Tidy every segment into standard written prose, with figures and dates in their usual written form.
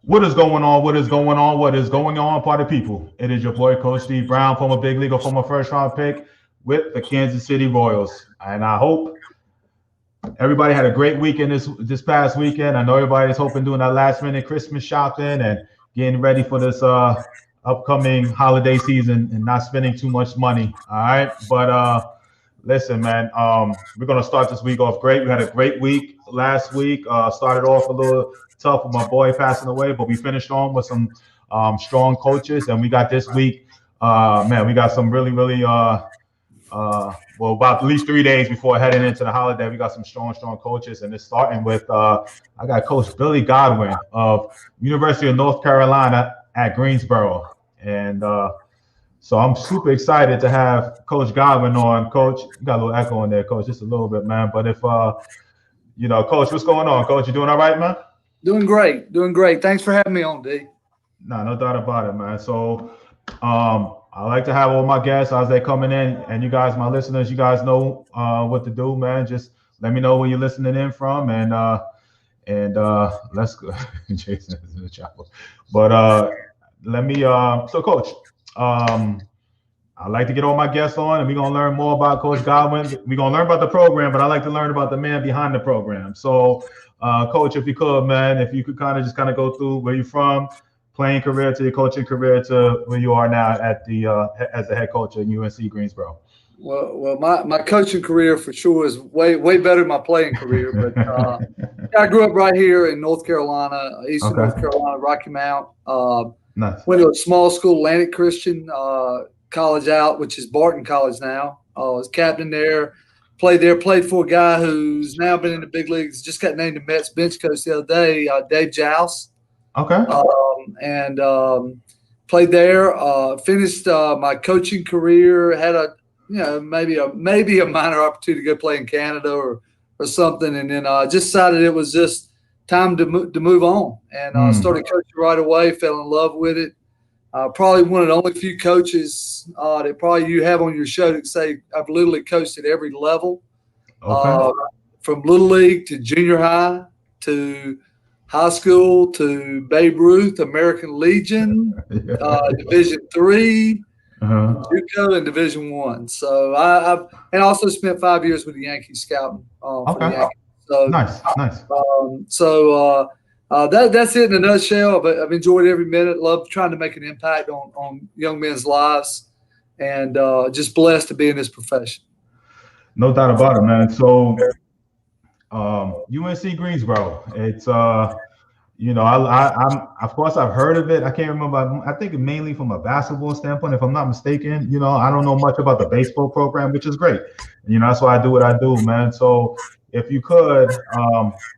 What is going on? What is going on? What is going on, party people? It is your boy, Coach D. Brown, former big leaguer, former first-round pick with the Kansas City Royals. And I hope everybody had a great weekend this past weekend. I know everybody is hoping doing that last-minute Christmas shopping and getting ready for this upcoming holiday season and not spending too much money. All right, but listen, man, we're gonna start this week off great. We had a great week last week. Started off a little tough with my boy passing away, but we finished on with some strong coaches, and we got this week. Man, we got some really well, about at least 3 days before heading into the holiday, we got some strong coaches, and it's starting with I got Coach Billy Godwin of University of North Carolina at Greensboro, and so I'm super excited to have Coach Godwin on. Coach, you got a little echo in there, Coach, just a little bit, man. But if you know, Coach, what's going on, Coach? You doing all right, man? Doing great. Thanks for having me on, D. No doubt about it, man. So I like to have all my guests as they coming in, and you guys, my listeners, you guys know what to do, man. Just let me know where you're listening in from, and let's go. Jason is in the chapel, but let me. So, Coach, I like to get all my guests on, and we're gonna learn more about Coach Godwin. We're gonna learn about the program, but I like to learn about the man behind the program. So, Coach, if you could, man, if you could kind of go through where you're from, playing career to your coaching career to where you are now at the as the head coach at UNC Greensboro. Well, my coaching career for sure is way better than my playing career. But I grew up right here in North Carolina, Eastern North Carolina, Rocky Mount. Nice. Went to a small school, Atlantic Christian College out, which is Barton College now. I was captain there. Played for a guy who's now been in the big leagues. Just got named the Mets bench coach the other day, Dave Jouse. Okay. And played there. Finished my coaching career. Had maybe a minor opportunity to go play in Canada or something, and then just decided it was just time to move on. And started coaching right away. Fell in love with it. Probably one of the only few coaches that probably you have on your show that say I've literally coached at every level, from little league to junior high to high school to Babe Ruth, American Legion, Division III, JUCO, and Division I. So I also spent 5 years with the Yankees scouting for the Yankees. So nice. That's it in a nutshell. I've enjoyed every minute. Love trying to make an impact on young men's lives, and just blessed to be in this profession. No doubt about it, man. So UNC Greensboro, it's I'm of course I've heard of it. I can't remember. I think mainly from a basketball standpoint, if I'm not mistaken. I don't know much about the baseball program, which is great. That's why I do what I do, man. So if you could,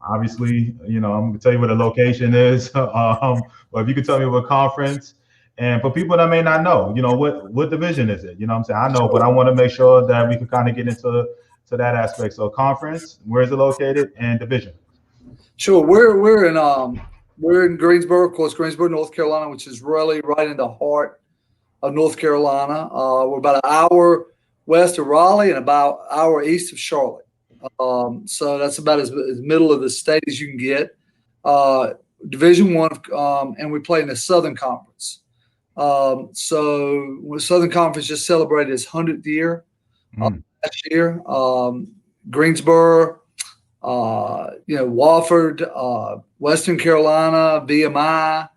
obviously, I'm gonna tell you where the location is. But if you could tell me what conference, and for people that may not know, what division is it? I'm saying I know, but I want to make sure that we can kind of get into that aspect. So conference, where is it located, and division? Sure, we're in Greensboro, of course, Greensboro, North Carolina, which is really right in the heart of North Carolina. We're about an hour west of Raleigh and about an hour east of Charlotte. So that's about as middle of the state as you can get. Division I, and we play in the Southern Conference. So the Southern Conference just celebrated its 100th year last year. Greensboro, Wofford, Western Carolina, VMI,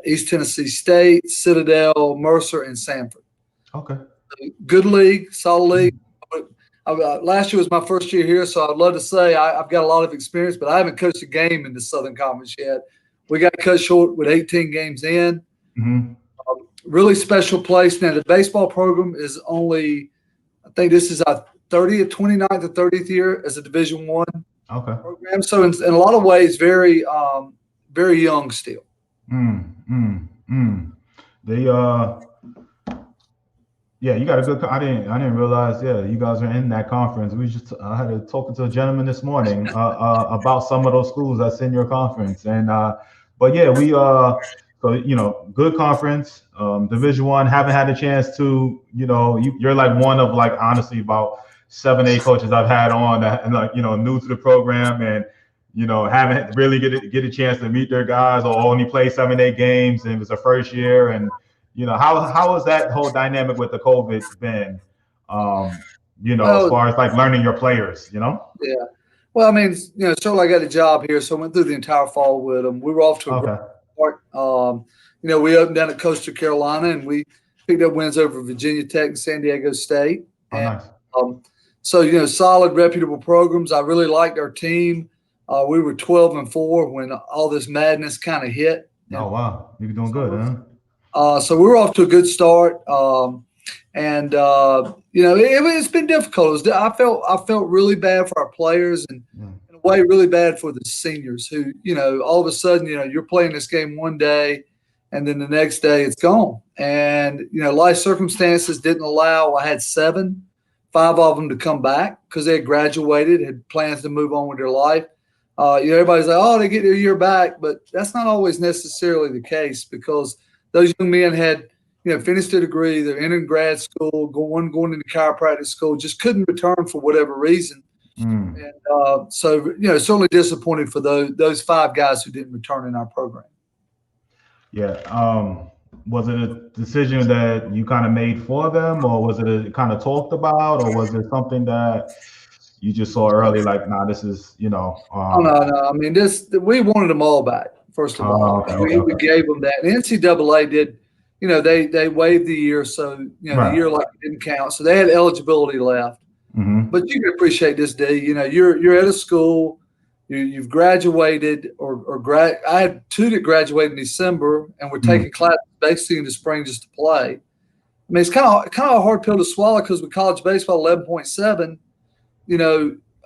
East Tennessee State, Citadel, Mercer, and Sanford. Okay. Good league, solid league. Last year was my first year here, so I'd love to say I've got a lot of experience, but I haven't coached a game in the Southern Conference yet. We got cut short with 18 games in. Really special place. Now, the baseball program is only, I think this is our 29th or 30th year as a Division I program. So in a lot of ways, very young still. You got a good. I didn't realize. Yeah, you guys are in that conference. I had to talk to a gentleman this morning about some of those schools that's in your conference, and but yeah, we so good conference, Division I. Haven't had a chance to you're like one of honestly about 7-8 coaches I've had on that, and new to the program, and haven't really get a chance to meet their guys or only play 7-8 games, and it was the first year. And how has that whole dynamic with the COVID been? As far as like learning your players, Yeah. Well, I mean, certainly I got a job here, so I went through the entire fall with them. We were off to a great start. We opened down at Coastal Carolina, and we picked up wins over Virginia Tech and San Diego State. Nice. So, solid, reputable programs. I really liked our team. We were 12-4 when all this madness kind of hit. Oh, wow. You're doing good, huh? So we were off to a good start. It's been difficult. I felt really bad for our players, and in a way really bad for the seniors who, all of a sudden, you're playing this game one day and then the next day it's gone. And, life circumstances didn't allow. I had 5 of them to come back because they had graduated, had plans to move on with their life. Everybody's like, oh, they get their year back, but that's not always necessarily the case because those young men had, finished their degree, they're entering grad school, going into chiropractic school, just couldn't return for whatever reason. And certainly disappointed for those 5 guys who didn't return in our program. Yeah. Was it a decision that you kind of made for them, or was it kind of talked about, or was it something that you just saw early, like, nah, this is, No. I mean, we wanted them all back, first of all. We gave them that. And NCAA did, they waived the year, so, the year like it didn't count. So they had eligibility left. Mm-hmm. But you can appreciate this, Dee. You're at a school, you've graduated, I had 2 that graduated in December, and we're taking classes basically in the spring just to play. I mean, it's kind of a hard pill to swallow because with college baseball, 11.7,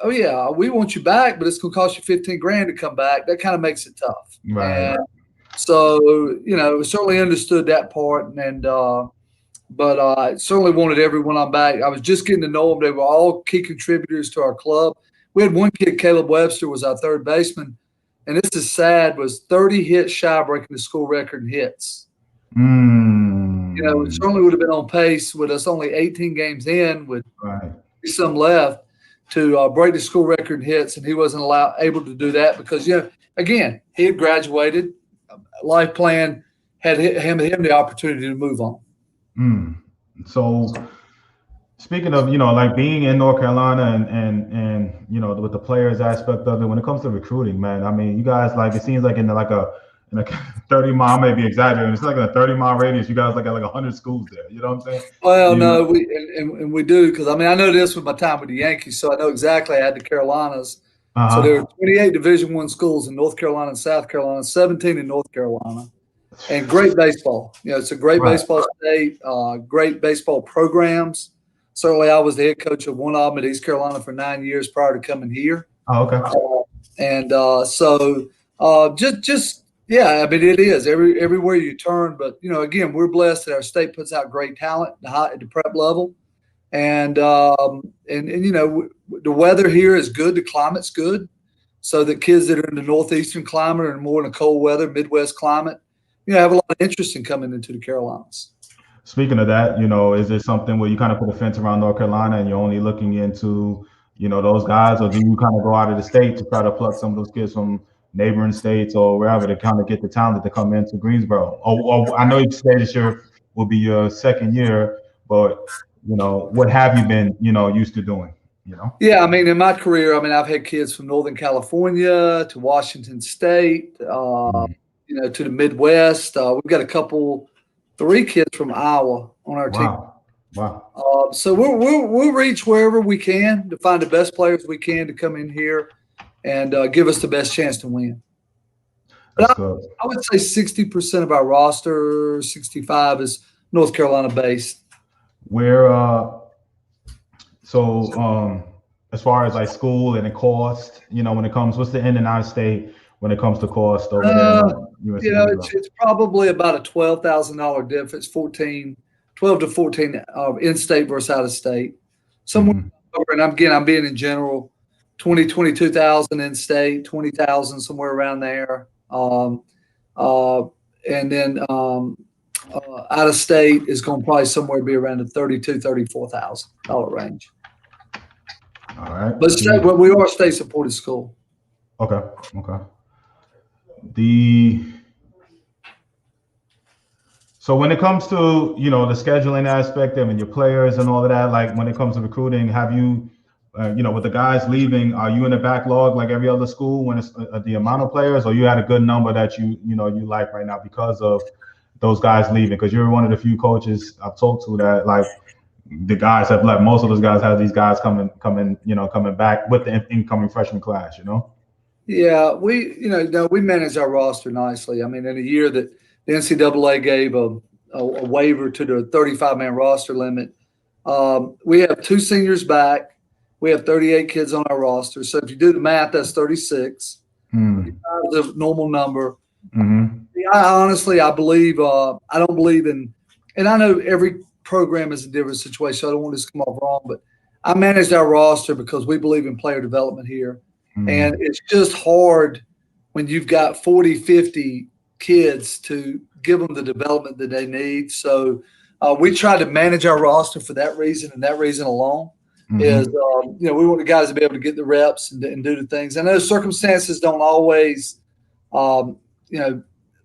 oh yeah, we want you back, but it's going to cost you $15,000 to come back. That kind of makes it tough. Right. And so, we certainly understood that part, but I certainly wanted everyone on back. I was just getting to know them. They were all key contributors to our club. We had one kid, Caleb Webster, was our third baseman, and this is sad, was 30 hits shy of breaking the school record in hits. It certainly would have been on pace with us only 18 games in with some left to break the school record in hits, and he wasn't able to do that because, again, he had graduated. Life plan had him the opportunity to move on. So speaking of, like being in North Carolina and with the players aspect of it, when it comes to recruiting, man, I mean, you guys, like, it seems like in a 30-mile, maybe exaggerating, it's like in a 30-mile radius, you guys got like 100 schools there. You know what I'm saying? Well, no, we do, because I mean, I know this with my time with the Yankees, so I know exactly. I had the Carolinas. So there are 28 Division I schools in North Carolina and South Carolina, 17 in North Carolina, and great baseball. It's a great baseball state, great baseball programs. Certainly, I was the head coach of one of them at East Carolina for 9 years prior to coming here. Oh, okay. I mean, it is everywhere you turn. But again, we're blessed that our state puts out great talent at the prep level, and the weather here is good. The climate's good, so that kids that are in the northeastern climate and more in the cold weather, Midwest climate, have a lot of interest in coming into the Carolinas. Speaking of that, is it something where you kind of put a fence around North Carolina and you're only looking into, those guys, or do you kind of go out of the state to try to pluck some of those kids from neighboring states or wherever to kind of get the talent to come into Greensboro? I know you said this year will be your second year, but what have you been, used to doing? Yeah, I mean, in my career, I've had kids from Northern California to Washington State, to the Midwest. We've got 3 kids from Iowa on our team. Wow. So we'll reach wherever we can to find the best players we can to come in here and give us the best chance to win. But I would say 60% of our roster, 65 is North Carolina based. As far as like school and the cost, when it comes, what's the in and out of state when it comes to cost over there? It's probably about a $12,000 difference, 12 to 14 in-state versus out-of-state. Somewhere, and I'm being in general, 22,000 in-state, 20,000 somewhere around there, and then out-of-state is going to probably somewhere be around the $34,000 range. All right. But we are a state-supported school. Okay. So when it comes to, the scheduling aspect and your players and all of that, like when it comes to recruiting, have you, with the guys leaving, are you in the backlog like every other school when it's the amount of players, or you had a good number that you like right now because of those guys leaving? Because you're one of the few coaches I've talked to that like the guys have left. Most of those guys have these guys coming back with the incoming freshman class, Yeah, we manage our roster nicely. I mean, in a year that the NCAA gave a waiver to the 35-man roster limit, we have 2 seniors back. We have 38 kids on our roster. So if you do the math, that's 36. The normal number. I believe I don't believe in, and I know every program is a different situation, so I don't want this to come off wrong, but I managed our roster because we believe in player development here. And it's just hard when you've got 40, 50 kids to give them the development that they need. So we try to manage our roster for that reason, and that reason alone is, we want the guys to be able to get the reps and do the things. I know circumstances don't always,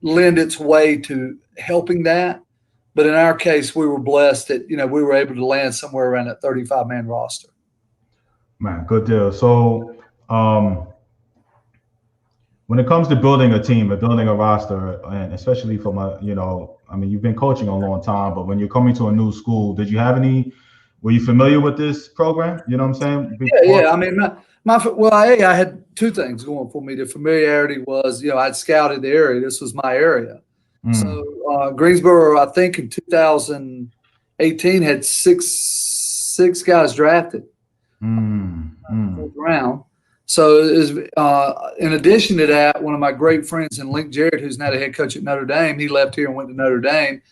lend its way to helping that. But in our case, we were blessed that, we were able to land somewhere around that 35-man roster. Man, good deal. So when it comes to building a team and building a roster, and especially from you've been coaching a long time, but when you're coming to a new school, were you familiar with this program? You know what I'm saying? Yeah. I mean, I had 2 things going for me. The familiarity was, I'd scouted the area. This was my area. So Greensboro, I think in 2018 had six guys drafted. Fourth round. So it was, in addition to that, one of my great friends in Link Jarrett, who's now the head coach at Notre Dame, he left here and went to Notre Dame.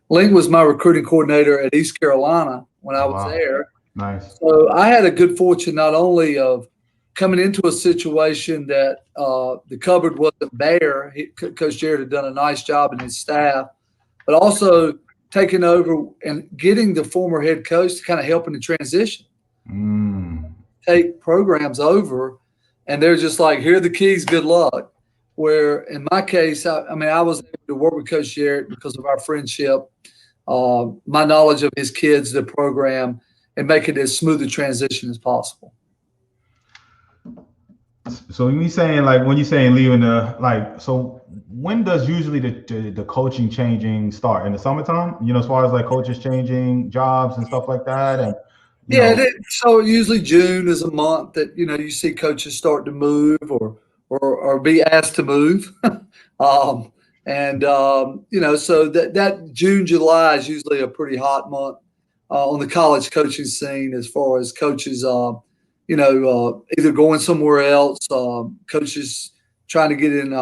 Link was my recruiting coordinator at East Carolina when I was there. Nice. So I had a good fortune not only of coming into a situation that the cupboard wasn't bare. Coach Jarrett had done a nice job in his staff, but also taking over and getting the former head coach to kind of help in the transition. Take programs over, and they're just like, here are the keys, good luck. Where in my case, I was able to work with Coach Jarrett because of our friendship, my knowledge of his kids, the program, and make it as smooth a transition as possible. So when you're saying leaving so when does usually the coaching changing start? In the summertime? As far as like coaches changing jobs and stuff like that? And so usually June is a month that you see coaches start to move or be asked to move. So that June, July is usually a pretty hot month on the college coaching scene as far as coaches either going somewhere else, coaches trying to get in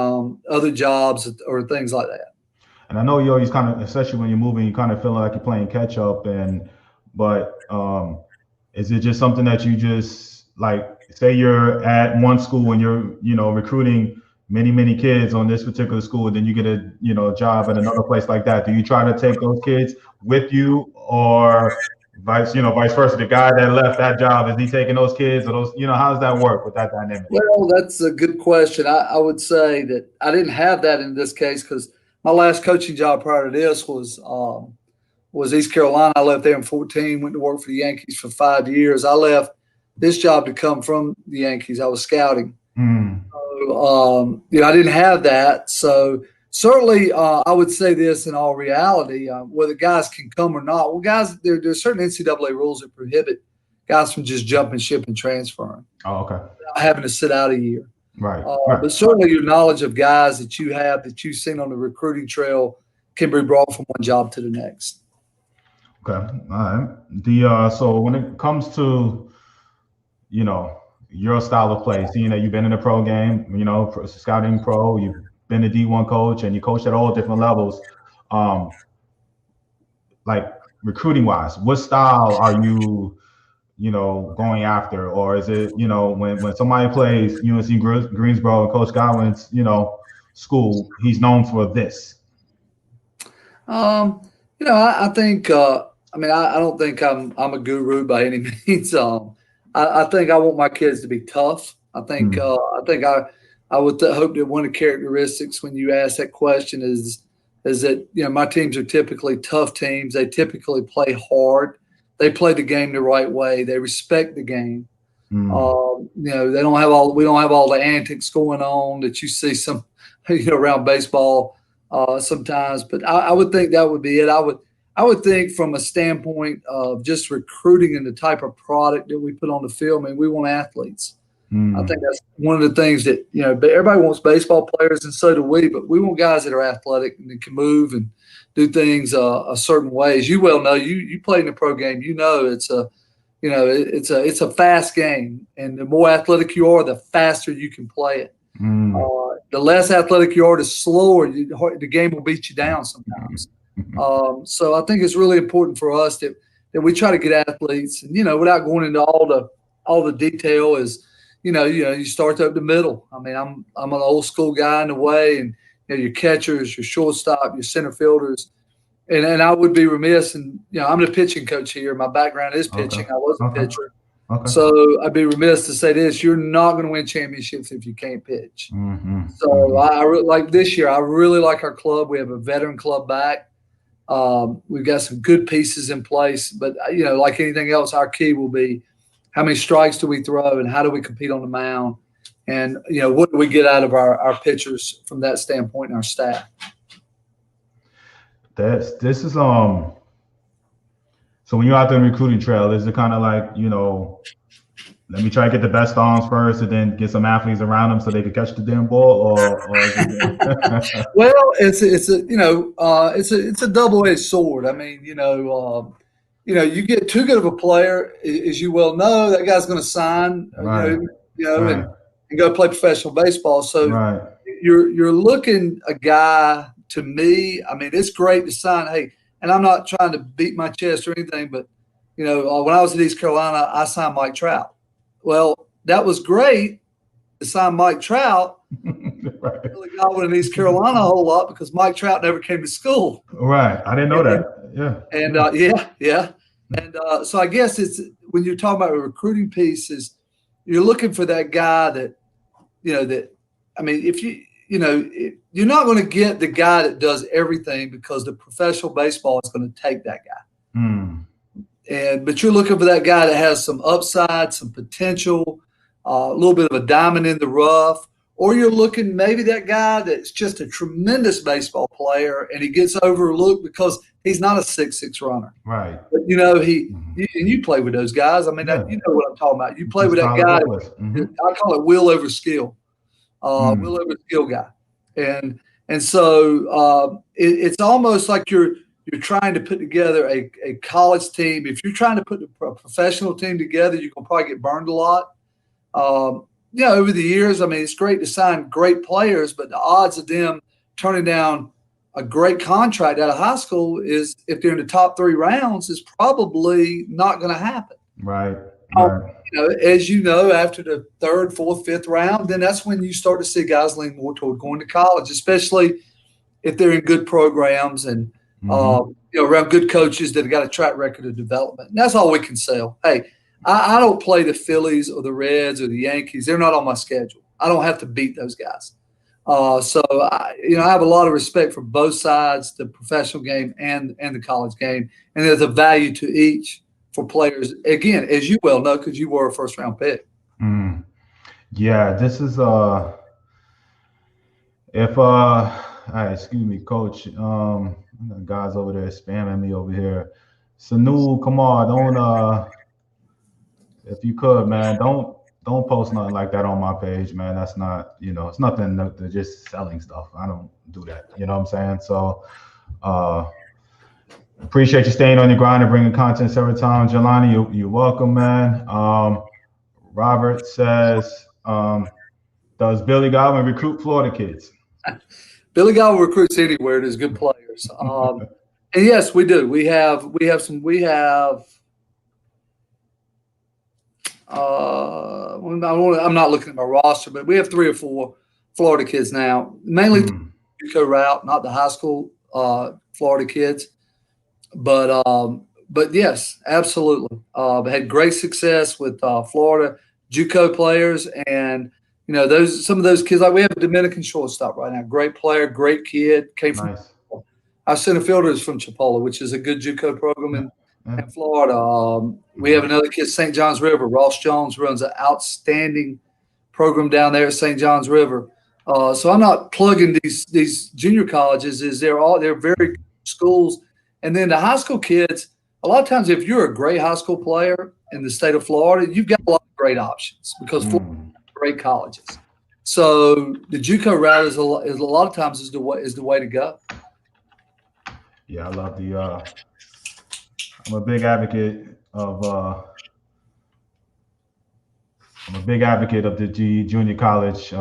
other jobs or things like that. And I know you always kind of, especially when you're moving, you kind of feel like you're playing catch up. But is it just something that you just like, say you're at one school and you're, recruiting many kids on this particular school, and then you get a job at another place like that? Do you try to take those kids with you, or vice versa? The guy that left that job, is he taking those kids, or those, how does that work with that dynamic? Well, that's a good question. I would say that I didn't have that in this case because my last coaching job prior to this was East Carolina. I left there in 2014, went to work for the Yankees for 5 years. I left this job to come from the Yankees. I was scouting. So, I didn't have that. So certainly, I would say this in all reality, whether guys can come or not. Well, guys, there are certain NCAA rules that prohibit guys from just jumping ship and transferring. Oh, okay. Without having to sit out a year. Right. But certainly your knowledge of guys that you've seen on the recruiting trail can be brought from one job to the next. Okay. All right. So when it comes to, your style of play, seeing that you've been in the pro game, scouting pro, you've been a D1 coach, and you coached at all different levels. Like recruiting wise, what style are you, going after? Or is it, when somebody plays UNC Greensboro and Coach Godwin's, school, he's known for this? I think, I don't think I'm a guru by any means. I think I want my kids to be tough. I think I would hope that one of the characteristics when you ask that question is that, my teams are typically tough teams. They typically play hard. They play the game the right way. They respect the game. They don't have we don't have all the antics going on that you see some, around baseball sometimes. But I would think that would be it. I would think from a standpoint of just recruiting and the type of product that we put on the field, we want athletes. I think that's one of the things that, everybody wants baseball players, and so do we, but we want guys that are athletic and that can move and do things a certain way. As you well know, you play in the pro game, it's a fast game, and the more athletic you are, the faster you can play it. The less athletic you are, the slower the game will beat you down sometimes. So I think it's really important for us that we try to get athletes, and without going into all the detail, is you start up the middle. I'm an old school guy in the way, and your catchers, your shortstop, your center fielders. And I would be remiss, and I'm the pitching coach here. My background is pitching. Okay. I was a pitcher. Okay. So I'd be remiss to say this: you're not going to win championships if you can't pitch. So I like this year. I really like our club. We have a veteran club back. We've got some good pieces in place, but like anything else, our key will be how many strikes do we throw, and how do we compete on the mound, and what do we get out of our pitchers from that standpoint and our staff. This is so when you're out there in the recruiting trail, is it kind of like, let me try to get the best arms first and then get some athletes around them so they can catch the damn ball, or is it well, it's a double-edged sword. You get too good of a player, as you well know, that guy's going to sign, right. And go play professional baseball. So right. You're looking a guy. To me, it's great to sign. Hey, and I'm not trying to beat my chest or anything, but, when I was at East Carolina, I signed Mike Trout. Well, that was great to sign Mike Trout. Right. I really got one in East Carolina a whole lot because Mike Trout never came to school. Right. I didn't know that. Yeah. And, yeah. And so I guess it's when you're talking about a recruiting piece, is you're looking for that guy that, if you – you're not going to get the guy that does everything, because the professional baseball is going to take that guy. But you're looking for that guy that has some upside, some potential, a little bit of a diamond in the rough, or you're looking maybe that guy that's just a tremendous baseball player and he gets overlooked because he's not a 6'6" runner. Right. But and you play with those guys. You know what I'm talking about. You play with that guy. I call it will over skill. Will over skill guy, and so it's almost like you're trying to put together a college team. If you're trying to put a professional team together, you can probably get burned a lot. Over the years, it's great to sign great players, but the odds of them turning down a great contract out of high school is, if they're in the top 3 rounds, is probably not going to happen. Right. As you know, after the 3rd, 4th, 5th round, then that's when you start to see guys lean more toward going to college, especially if they're in good programs and around good coaches that have got a track record of development. And that's all we can sell. Hey, I don't play the Phillies or the Reds or the Yankees. They're not on my schedule. I don't have to beat those guys. So I have a lot of respect for both sides, the professional game and the college game, and there's a value to each. For players, again, as you well know, because you were a first-round pick. Yeah, this is excuse me, Coach. Guys over there spamming me over here. Sanu, come on, don't if you could, man, don't post nothing like that on my page, man. That's not, it's nothing. They're just selling stuff. I don't do that. You know what I'm saying? So, appreciate you staying on your grind and bringing content several times. Jelani, you're welcome, man. Robert says, does Billy Godwin recruit Florida kids? Billy Godwin recruits anywhere. There's good players. And yes, we do. I'm not looking at my roster, but we have 3 or 4 Florida kids now, mainly the JUCO route, not the high school Florida kids. But yes, absolutely. Had great success with Florida JUCO players, and some of those kids, like we have a Dominican shortstop right now, great player, great kid, came from our center fielder is from Chipola, which is a good JUCO program in Florida. We have another kid, St. John's River. Ross Jones runs an outstanding program down there at St. John's River. So I'm not plugging these junior colleges. They're very good schools, and then the high school kids. A lot of times, if you're a great high school player in the state of Florida, you've got a lot of great options because Florida has great colleges. So the JUCO route is a lot of times is the way to go. Yeah, I love I'm a big advocate of the junior college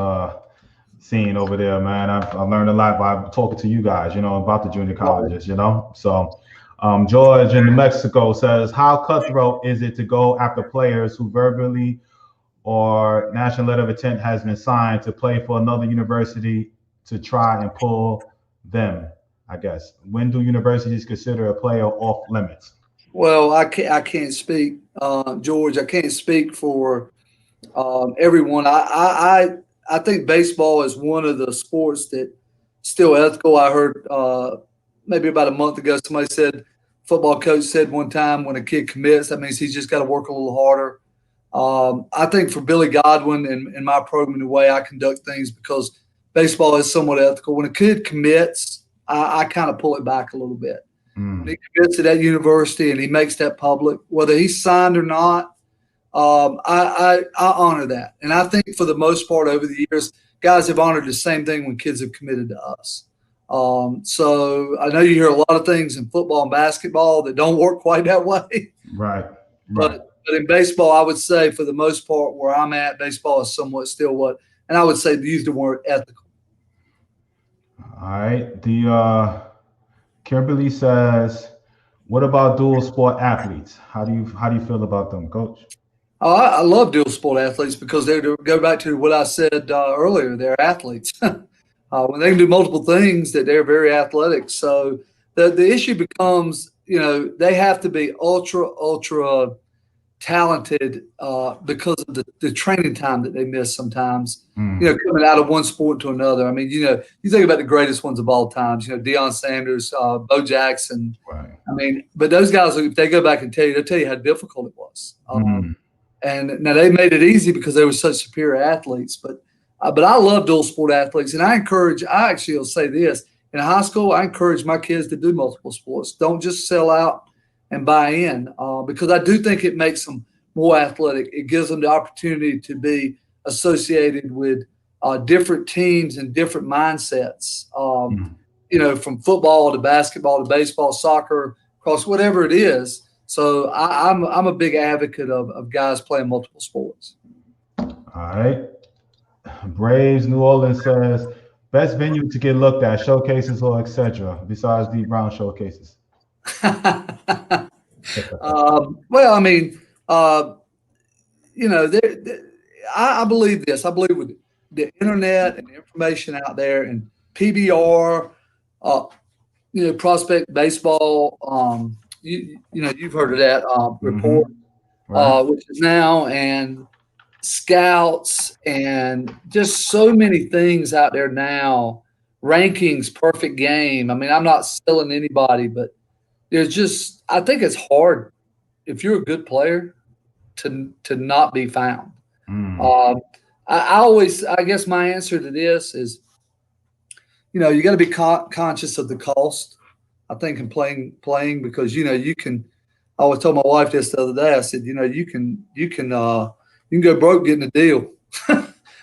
scene over there, man. I've learned a lot by talking to you guys, about the junior colleges, So George in New Mexico says, how cutthroat is it to go after players who verbally or national letter of intent has been signed to play for another university to try and pull them, I guess? When do universities consider a player off limits? Well, I can't speak, George. I can't speak for everyone. I think baseball is one of the sports that still ethical. I heard maybe about a month ago somebody said, football coach said one time, when a kid commits, that means he's just got to work a little harder. I think for Billy Godwin and my program, the way I conduct things, because baseball is somewhat ethical. When a kid commits, I kind of pull it back a little bit. When he commits to that university and he makes that public, whether he's signed or not, I honor that. And I think for the most part over the years, guys have honored the same thing when kids have committed to us. So I know you hear a lot of things in football and basketball that don't work quite that way. Right. But in baseball, I would say for the most part where I'm at, baseball is somewhat still and I would say use the word ethical. All right. The Kimberly says, what about dual sport athletes? How do you feel about them, Coach? I love dual sport athletes because they go back to what I said earlier. They're athletes. When they can do multiple things, that they're very athletic. So the issue becomes, they have to be ultra talented because of the training time that they miss sometimes, coming out of one sport to another. I mean, you think about the greatest ones of all times, Deion Sanders, Bo Jackson. Right. I mean, but those guys, if they go back and they'll tell you how difficult it was. And now they made it easy because they were such superior athletes. But I love dual sport athletes. And I actually will say this, in high school, I encourage my kids to do multiple sports. Don't just sell out and buy in, because I do think it makes them more athletic. It gives them the opportunity to be associated with different teams and different mindsets, from football to basketball to baseball, soccer, across whatever it is. So I'm a big advocate of guys playing multiple sports. All right. Braves New Orleans says, best venue to get looked at, showcases or etc. besides the Brown showcases. Well, I mean, I believe this. I believe with the internet and the information out there and PBR, Prospect Baseball, you've heard of that report, which is now, and scouts and just so many things out there now, rankings, perfect game. I mean, I'm not selling anybody, but I think it's hard if you're a good player to not be found. I guess my answer to this is, you got to be conscious of the cost. I think in playing because you can. I was told my wife this the other day. I said, you can go broke getting a deal.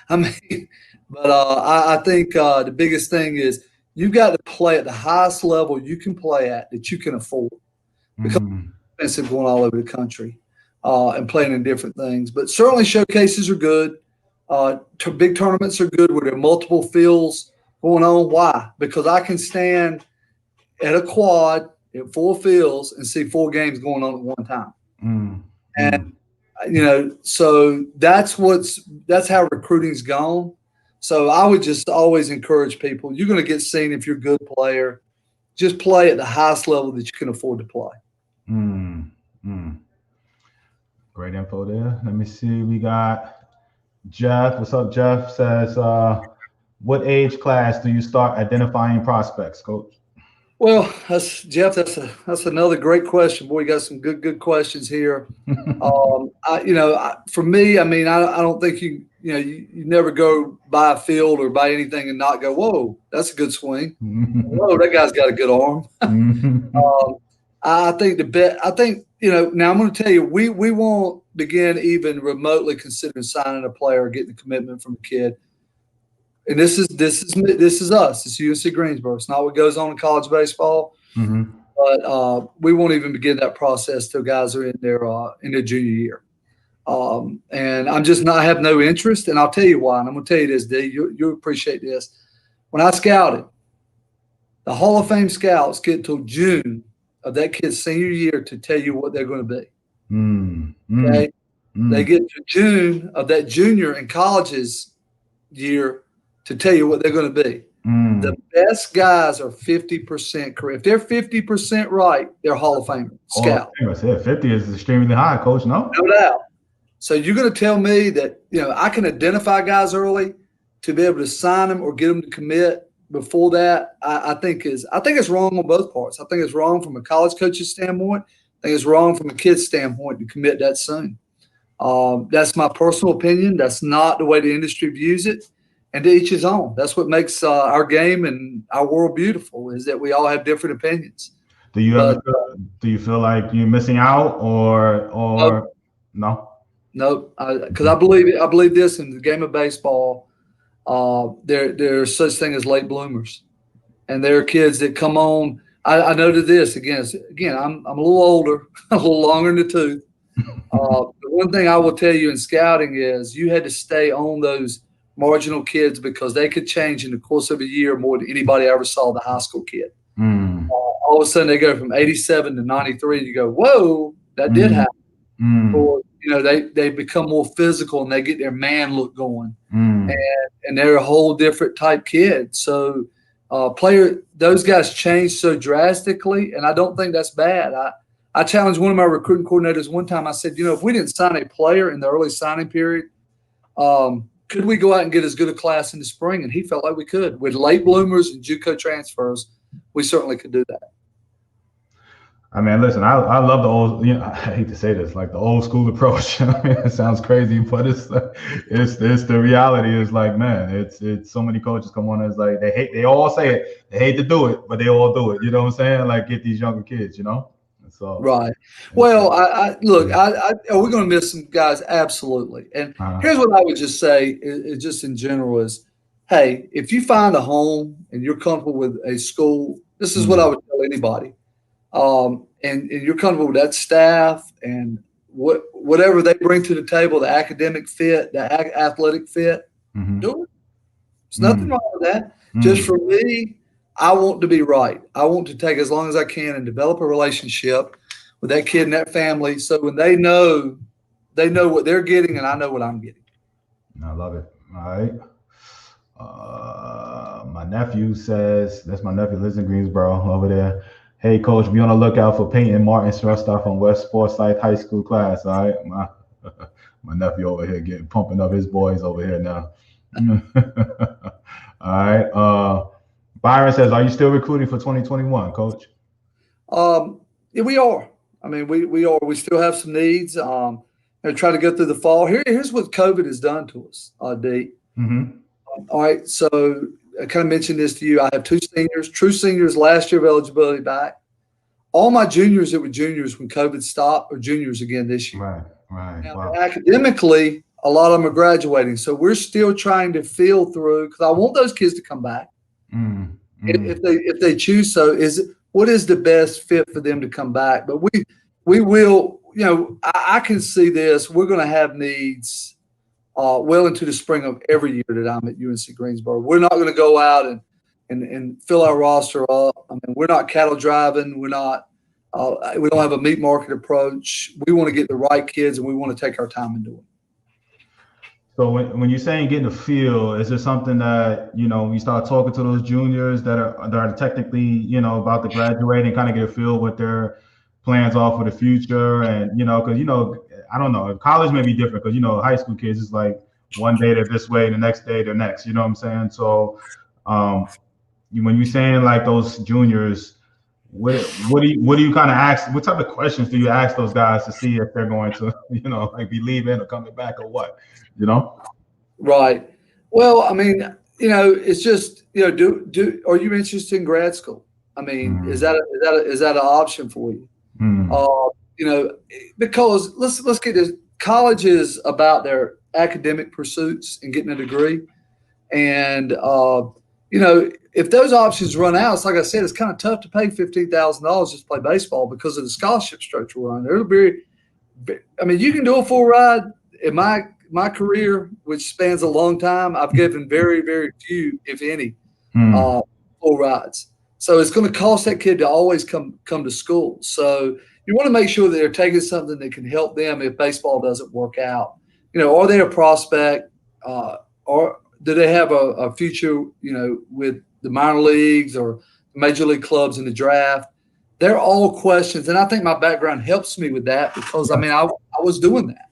I mean, but I think the biggest thing is you've got to play at the highest level you can play at that you can afford, because it's expensive going all over the country and playing in different things. But certainly showcases are good. Big tournaments are good where there are multiple fields going on. Why? Because I can stand at a quad at 4 fields and see 4 games going on at one time. And so that's how recruiting's gone. So I would just always encourage people, you're going to get seen if you're a good player. Just play at the highest level that you can afford to play. Great info there. Let me see. We got Jeff, what's up? Jeff says, what age class do you start identifying prospects, Coach? Well, Jeff. That's another great question. Boy, you got some good questions here. For me, I mean, I don't think you never go by a field or by anything and not go, whoa, that's a good swing. Whoa, that guy's got a good arm. I think now I'm going to tell you, we won't begin even remotely considering signing a player or getting a commitment from a kid. And this is us. It's UNC Greensboro. It's not what goes on in college baseball. But we won't even begin that process till guys are in their junior year. And I have no interest, and I'll tell you why. And I'm going to tell you this, Dee. You'll appreciate this. When I scouted, the Hall of Fame scouts get till June of that kid's senior year to tell you what they're going to be. Okay? They get to June of that junior and college's year to tell you what they're going to be. The best guys are 50% correct. If they're 50% right, they're Hall of Fame scout. 50 is extremely high, Coach. No doubt. So you're going to tell me that I can identify guys early to be able to sign them or get them to commit before that? I think it's wrong on both parts. I think it's wrong from a college coach's standpoint. I think it's wrong from a kid's standpoint to commit that soon. That's my personal opinion. That's not the way the industry views it. And to each his own. That's what makes our game and our world beautiful, is that we all have different opinions. Do you feel like you're missing out or no? No, because I believe this in the game of baseball. There's such thing as late bloomers, and there are kids that come on. I noted this again. I'm a little older, a little longer in the tooth. The one thing I will tell you in scouting is you had to stay on those marginal kids because they could change in the course of a year more than anybody ever saw the high school kid. All of a sudden they go from 87 to 93. You go, whoa, that did happen. Or they become more physical and they get their man look going, and they're a whole different type kid. So those guys change so drastically, and I don't think that's bad. I challenged one of my recruiting coordinators one time. I said, if we didn't sign a player in the early signing period, could we go out and get as good a class in the spring? And he felt like we could. With late bloomers and JUCO transfers, we certainly could do that. I mean, listen, I love the old, I hate to say this, like the old school approach. I mean, it sounds crazy, but it's the reality is like, man, it's so many coaches come on and it's like, they all say it. They hate to do it, but they all do it. You know what I'm saying? Like get these younger kids, So right. Well, look, are we going to miss some guys? Absolutely. And here's what I would just say, is just in general is, hey, if you find a home and you're comfortable with a school, this is what I would tell anybody. And you're comfortable with that staff and whatever they bring to the table, the academic fit, the athletic fit, do it. There's nothing wrong with that. Just for me, I want to be right. I want to take as long as I can and develop a relationship with that kid and that family. So when they know what they're getting and I know what I'm getting. I love it. All right. My nephew says, that's my nephew, lives in Greensboro over there. Hey, Coach, be on the lookout for Peyton Martin Star from West Forsyth High School class. All right. My nephew over here pumping up his boys over here now. All right. Byron says, are you still recruiting for 2021, Coach? Yeah, we are. I mean, we are. We still have some needs. Try to go through the fall. Here's what COVID has done to us, Dee. All right. So I kind of mentioned this to you. I have two seniors, true seniors last year of eligibility back. All my juniors that were juniors when COVID stopped are juniors again this year. Right. Now, wow. Academically, a lot of them are graduating. So we're still trying to feel through, because I want those kids to come back. If they choose so, what is the best fit for them to come back? But we will, I can see this. We're going to have needs well into the spring of every year that I'm at UNC Greensboro. We're not going to go out and fill our roster up. I mean, we're not cattle driving. We're not. We don't have a meat market approach. We want to get the right kids, and we want to take our time and do it. So when you're saying getting a feel, is there something that, you start talking to those juniors that are technically, about to graduate and kind of get a feel what their plans are for the future? And, because, I don't know, college may be different because, high school kids is like, one day they're this way, the next day they're next. You know what I'm saying? So when you're saying like those juniors, what do you kind of ask? What type of questions do you ask those guys to see if they're going to, like be leaving or coming back or what? Right. Well, I mean, it's just, are you interested in grad school? I mean, is that an option for you? Because let's get this. College is about their academic pursuits and getting a degree. And, if those options run out, it's like I said, it's kind of tough to pay $15,000 just to play baseball because of the scholarship structure we're on. You can do a full ride. In my career, which spans a long time, I've given very, very few, if any, full rides. So it's going to cost that kid to always come to school. So you want to make sure that they're taking something that can help them if baseball doesn't work out. Are they a prospect? Or do they have a future, with the minor leagues or major league clubs in the draft? They're all questions. And I think my background helps me with that because, I was doing that.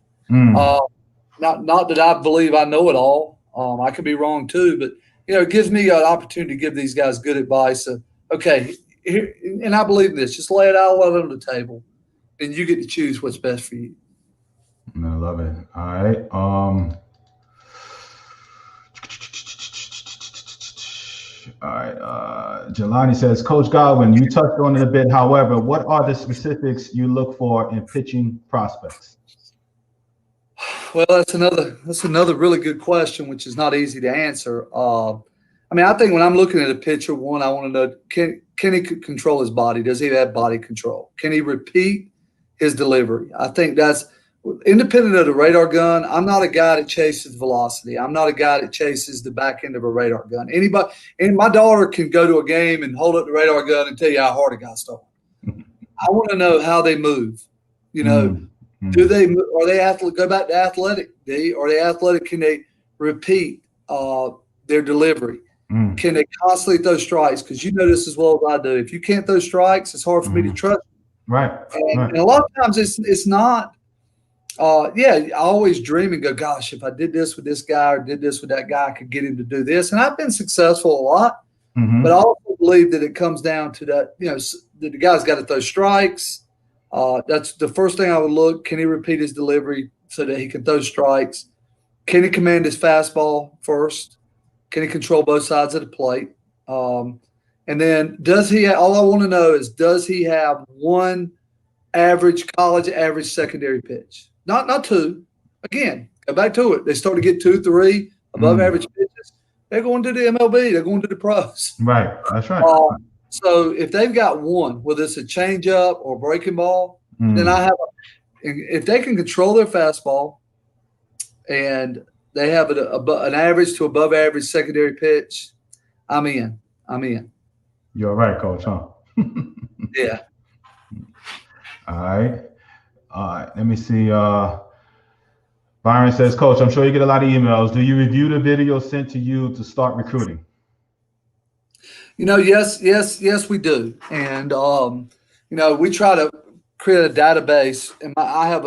Not that I believe I know it all. I could be wrong too, but it gives me an opportunity to give these guys good advice. Okay, here, and I believe in this. Just lay it all out on the table, and you get to choose what's best for you. I love it. All right. Jelani says, Coach Godwin, you touched on it a bit. However, what are the specifics you look for in pitching prospects? Well, that's another really good question, which is not easy to answer. I think when I'm looking at a pitcher, one, I want to know, can he control his body? Does he have body control? Can he repeat his delivery? I think that's independent of the radar gun. I'm not a guy that chases velocity. I'm not a guy that chases the back end of a radar gun. And my daughter can go to a game and hold up the radar gun and tell you how hard a guy's throwing. I want to know how they move. Do they go back to athletic? Are they athletic? Can they repeat their delivery? Can they constantly throw strikes? Because this as well as I do. If you can't throw strikes, it's hard for me to trust you. Right. And a lot of times it's not. I always dream and go, gosh, if I did this with this guy or did this with that guy, I could get him to do this. And I've been successful a lot. But I also believe that it comes down to that, that the guy's got to throw strikes. That's the first thing I would look. Can he repeat his delivery so that he can throw strikes? Can he command his fastball first? Can he control both sides of the plate? And then all I want to know is, does he have one college average secondary pitch? Not two. Again, go back to it. They start to get 2, 3 above average pitches. They're going to the MLB. They're going to the pros. Right. That's right. So if they've got one, whether it's a changeup or breaking ball, then if they can control their fastball and they have an average to above average secondary pitch, I'm in. You're right, Coach, huh? Yeah. All right. Let me see. Byron says, Coach, I'm sure you get a lot of emails. Do you review the video sent to you to start recruiting? Yes, we do. And, we try to create a database. And I have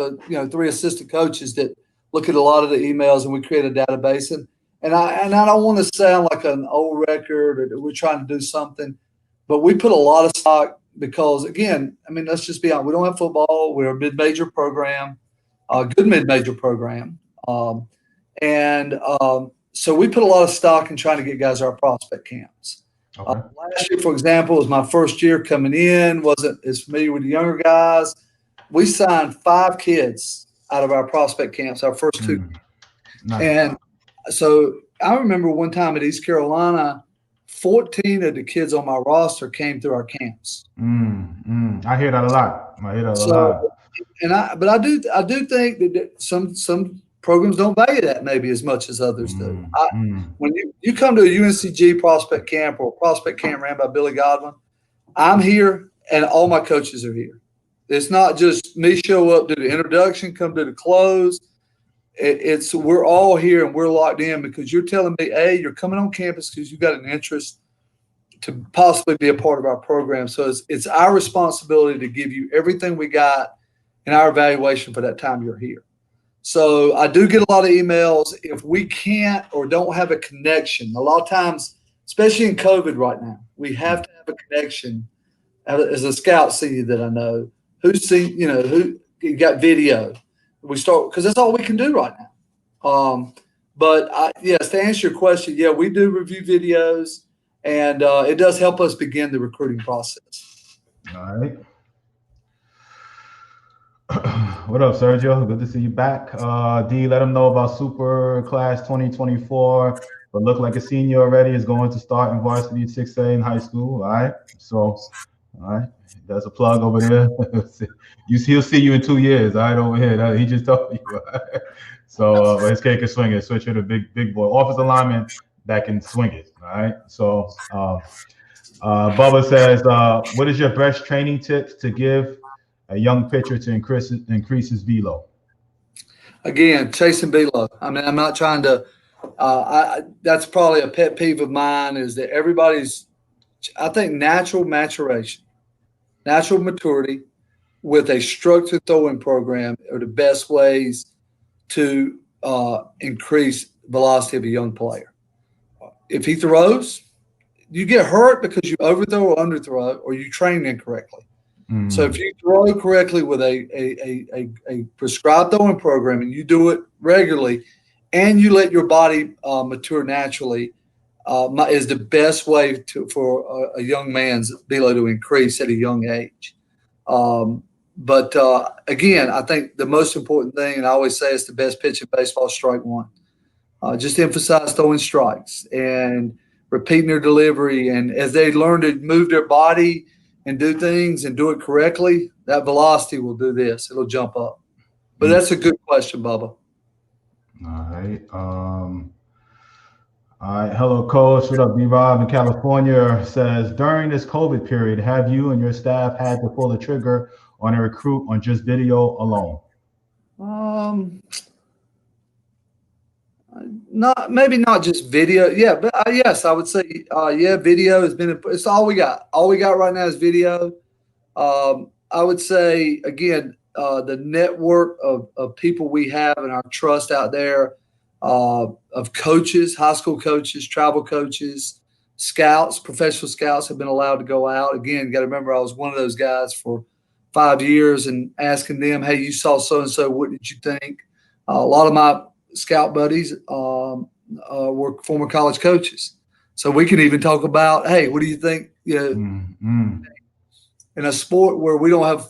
3 assistant coaches that look at a lot of the emails, and we create a database. And I don't want to sound like an old record or that we're trying to do something, but we put a lot of stock because, again, let's just be honest. We don't have football. We're a mid-major program, a good mid-major program. So we put a lot of stock in trying to get guys to our prospect camps. Okay. Last year, for example, was my first year coming in, wasn't as familiar with the younger guys. We signed 5 kids out of our prospect camps, our first 2. Nice. And so I remember one time at East Carolina, 14 of the kids on my roster came through our camps. I hear that a lot. But I do think that some programs don't value that maybe as much as others do. When you come to a UNCG prospect camp or a prospect camp ran by Billy Godwin, I'm here and all my coaches are here. It's not just me show up, do the introduction, come to the close. We're all here and we're locked in because you're telling me, A, you're coming on campus because you've got an interest to possibly be a part of our program. So it's our responsibility to give you everything we got in our evaluation for that time you're here. So I do get a lot of emails. If we can't or don't have a connection, a lot of times, especially in COVID right now, we have to have a connection. As a scout senior that I know, who's seen, who got video. We start because that's all we can do right now. But yes, to answer your question, yeah, we do review videos, and it does help us begin the recruiting process. All right. What up, Sergio? Good to see you back. D, let them know about Super Class 2024. But look like a senior already is going to start in varsity at 6A in high school. All right. So, all right. There's a plug over there. He'll see you in 2 years. All right, over here. He just told you. So, but his kid can swing it. Switch to the big boy. Offensive lineman that can swing it. All right. So, Bubba says, what is your best training tips to give a young pitcher to increase his velo? Again, chasing velo. I mean, I'm not trying to. That's probably a pet peeve of mine. Is that I think natural maturation, natural maturity, with a structured throwing program are the best ways to increase velocity of a young player. If he throws, you get hurt because you overthrow or underthrow, or you train incorrectly. Mm-hmm. So if you throw correctly with a prescribed throwing program and you do it regularly, and you let your body mature naturally, is the best way for a young man's velo to increase at a young age. But again, I think the most important thing, and I always say it's the best pitch in baseball, strike one. Just emphasize throwing strikes and repeating their delivery. And as they learn to move their body and do things and do it correctly, that velocity will do this. It'll jump up. But that's a good question, Bubba. All right. All right. Hello, Coach. What up, B-Rob in California says, during this COVID period, have you and your staff had to pull the trigger on a recruit on just video alone? Maybe not just video. Yeah, but yes, I would say, video has been. It's all we got. All we got right now is video. I would say again, the network of people we have and our trust out there, of coaches, high school coaches, travel coaches, scouts, professional scouts have been allowed to go out. Again, you got to remember, I was one of those guys for 5 years and asking them, hey, you saw so-and-so, what did you think? A lot of my scout buddies were former college coaches. So we can even talk about, hey, what do you think? In a sport where we don't have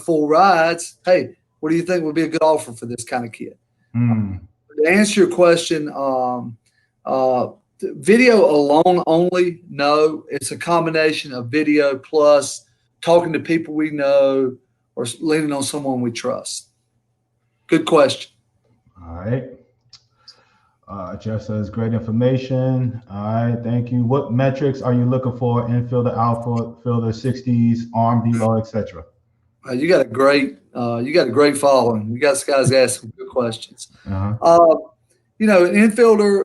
full rides, hey, what do you think would be a good offer for this kind of kid? To answer your question, video alone only, no. It's a combination of video plus talking to people we know or leaning on someone we trust. Good question. All right. Jeff says, great information. All right, thank you. What metrics are you looking for? Infielder, outfielder, 60s, arm, velo, etc. You got a great following. You got guys asking some good questions. An infielder.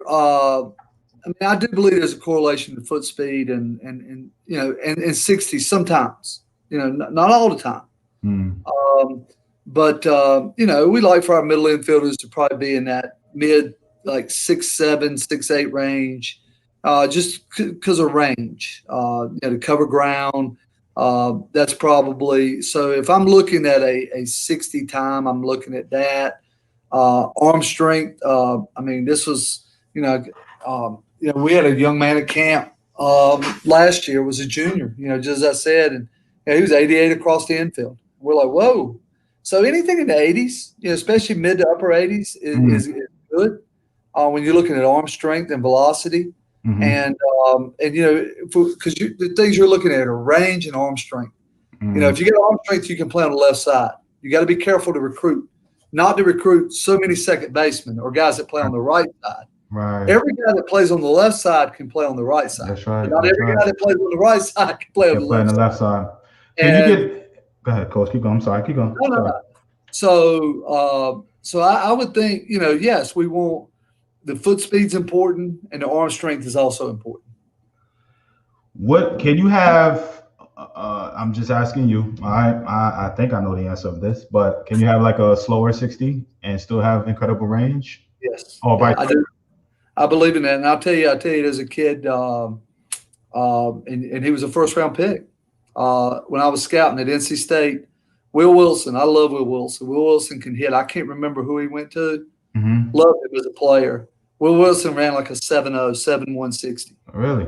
I do believe there's a correlation to foot speed and 60s sometimes. Not all the time. But we like for our middle infielders to probably be in that mid, like 6'7", 6'8" range, just because of range. To cover ground, that's probably. So if I'm looking at a 60 time, I'm looking at that. Arm strength. This was, we had a young man at camp last year, was a junior. Just as I said, and he was 88 across the infield. We're like, whoa. So anything in the 80s, especially mid to upper 80s, is good when you're looking at arm strength and velocity. And because the things you're looking at are range and arm strength. If you get arm strength, you can play on the left side. You got to be careful to recruit, not to recruit so many second basemen or guys that play on the right side. Right. Every guy that plays on the left side can play on the right side. That's right. Not every guy that plays on the right side can play on the left side. Go ahead, Coach. Keep going. I'm sorry. Keep going. No. So I would think, yes, we want the foot speed's important and the arm strength is also important. What can you have? I'm just asking you. I think I know the answer of this, but can you have like a slower 60 and still have incredible range? Yes. Oh, I do. I believe in that, and I'll tell you, as a kid, and he was a first-round pick when I was scouting at NC State. Will Wilson, I love Will Wilson. Will Wilson can hit. I can't remember who he went to. Mm-hmm. Loved him as a player. Will Wilson ran like a 7.0, 7.160. Really?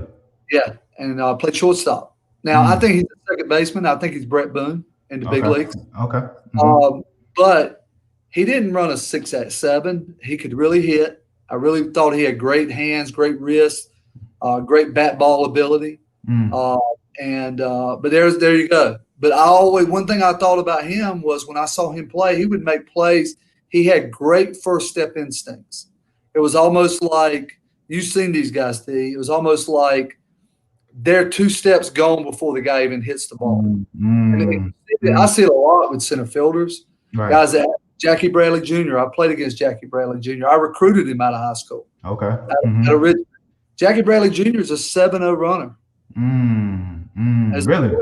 Yeah, and played shortstop. Now, I think he's a second baseman. I think he's Brett Boone in the big leagues. Okay. Mm-hmm. But he didn't run a 6.7. He could really hit. I really thought he had great hands, great wrists, great bat ball ability. But there you go. But one thing I thought about him was when I saw him play, he would make plays. He had great first step instincts. It was almost like you've seen these guys, Dee. It was almost like they're 2 steps gone before the guy even hits the ball. I see it a lot with center fielders. Right. Guys that Jackie Bradley Jr. I played against Jackie Bradley Jr. I recruited him out of high school. Okay. Out of Richmond. Jackie Bradley Jr. is a 7.0 runner. Really?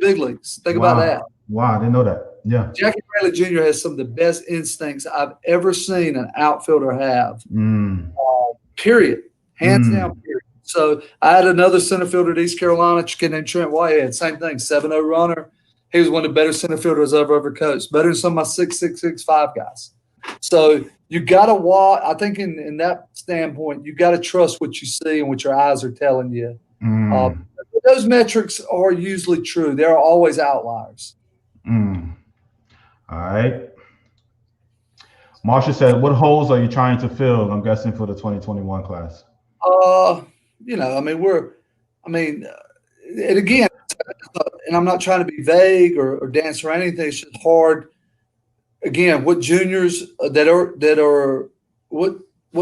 Big leagues. Think about that. Wow, I didn't know that. Yeah. Jackie Bradley Jr. has some of the best instincts I've ever seen an outfielder have. Period. Hands down, period. So I had another center fielder at East Carolina, named Trent Whitehead. Same thing, 7.0 runner. He was one of the better center fielders I've ever coached, better than some of my 6'6", 6'5" guys. So you got to watch. I think in that standpoint, you got to trust what you see and what your eyes are telling you. Those metrics are usually true. There are always outliers. All right. Marsha said, what holes are you trying to fill, I'm guessing, for the 2021 class? And again, and I'm not trying to be vague or dance around anything. It's just hard. Again, what juniors what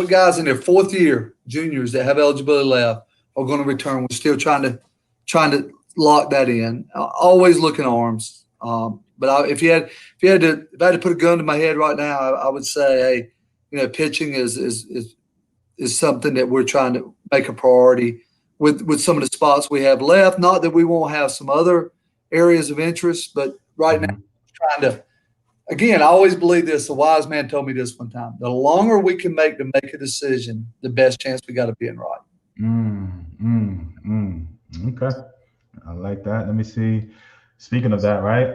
guys in their 4th year, juniors that have eligibility left, are going to return. We're still trying to lock that in. Always looking arms. But if I had to put a gun to my head right now, I would say, hey, pitching is something that we're trying to make a priority with some of the spots we have left. Not that we won't have some other areas of interest, but right now, trying to. Again, I always believe this. A wise man told me this one time. The longer we can make to make a decision, the best chance we got of being right. Okay. I like that. Let me see. Speaking of that, right?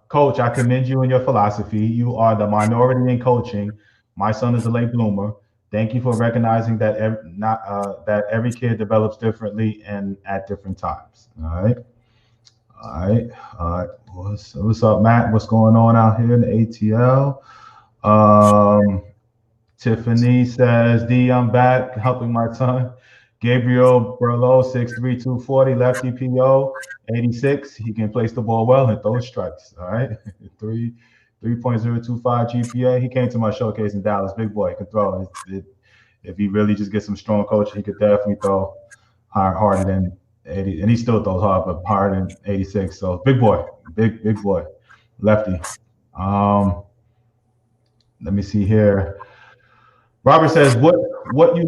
Coach, I commend you in your philosophy. You are the minority in coaching. My son is a late bloomer. Thank you for recognizing that every kid develops differently and at different times. All right. What's up, Matt? What's going on out here in the ATL? Tiffany says, D, I'm back helping my son. Gabriel Berlo, 6'3", 240, lefty PO, 86. He can place the ball well and throw strikes. All right. 3.025 GPA. He came to my showcase in Dallas. Big boy. He can throw. If he really just gets some strong coaching, he could definitely throw harder than 80. And he still throws hard, but harder than 86. So big boy. Big boy. Lefty. Let me see here. Robert says, what do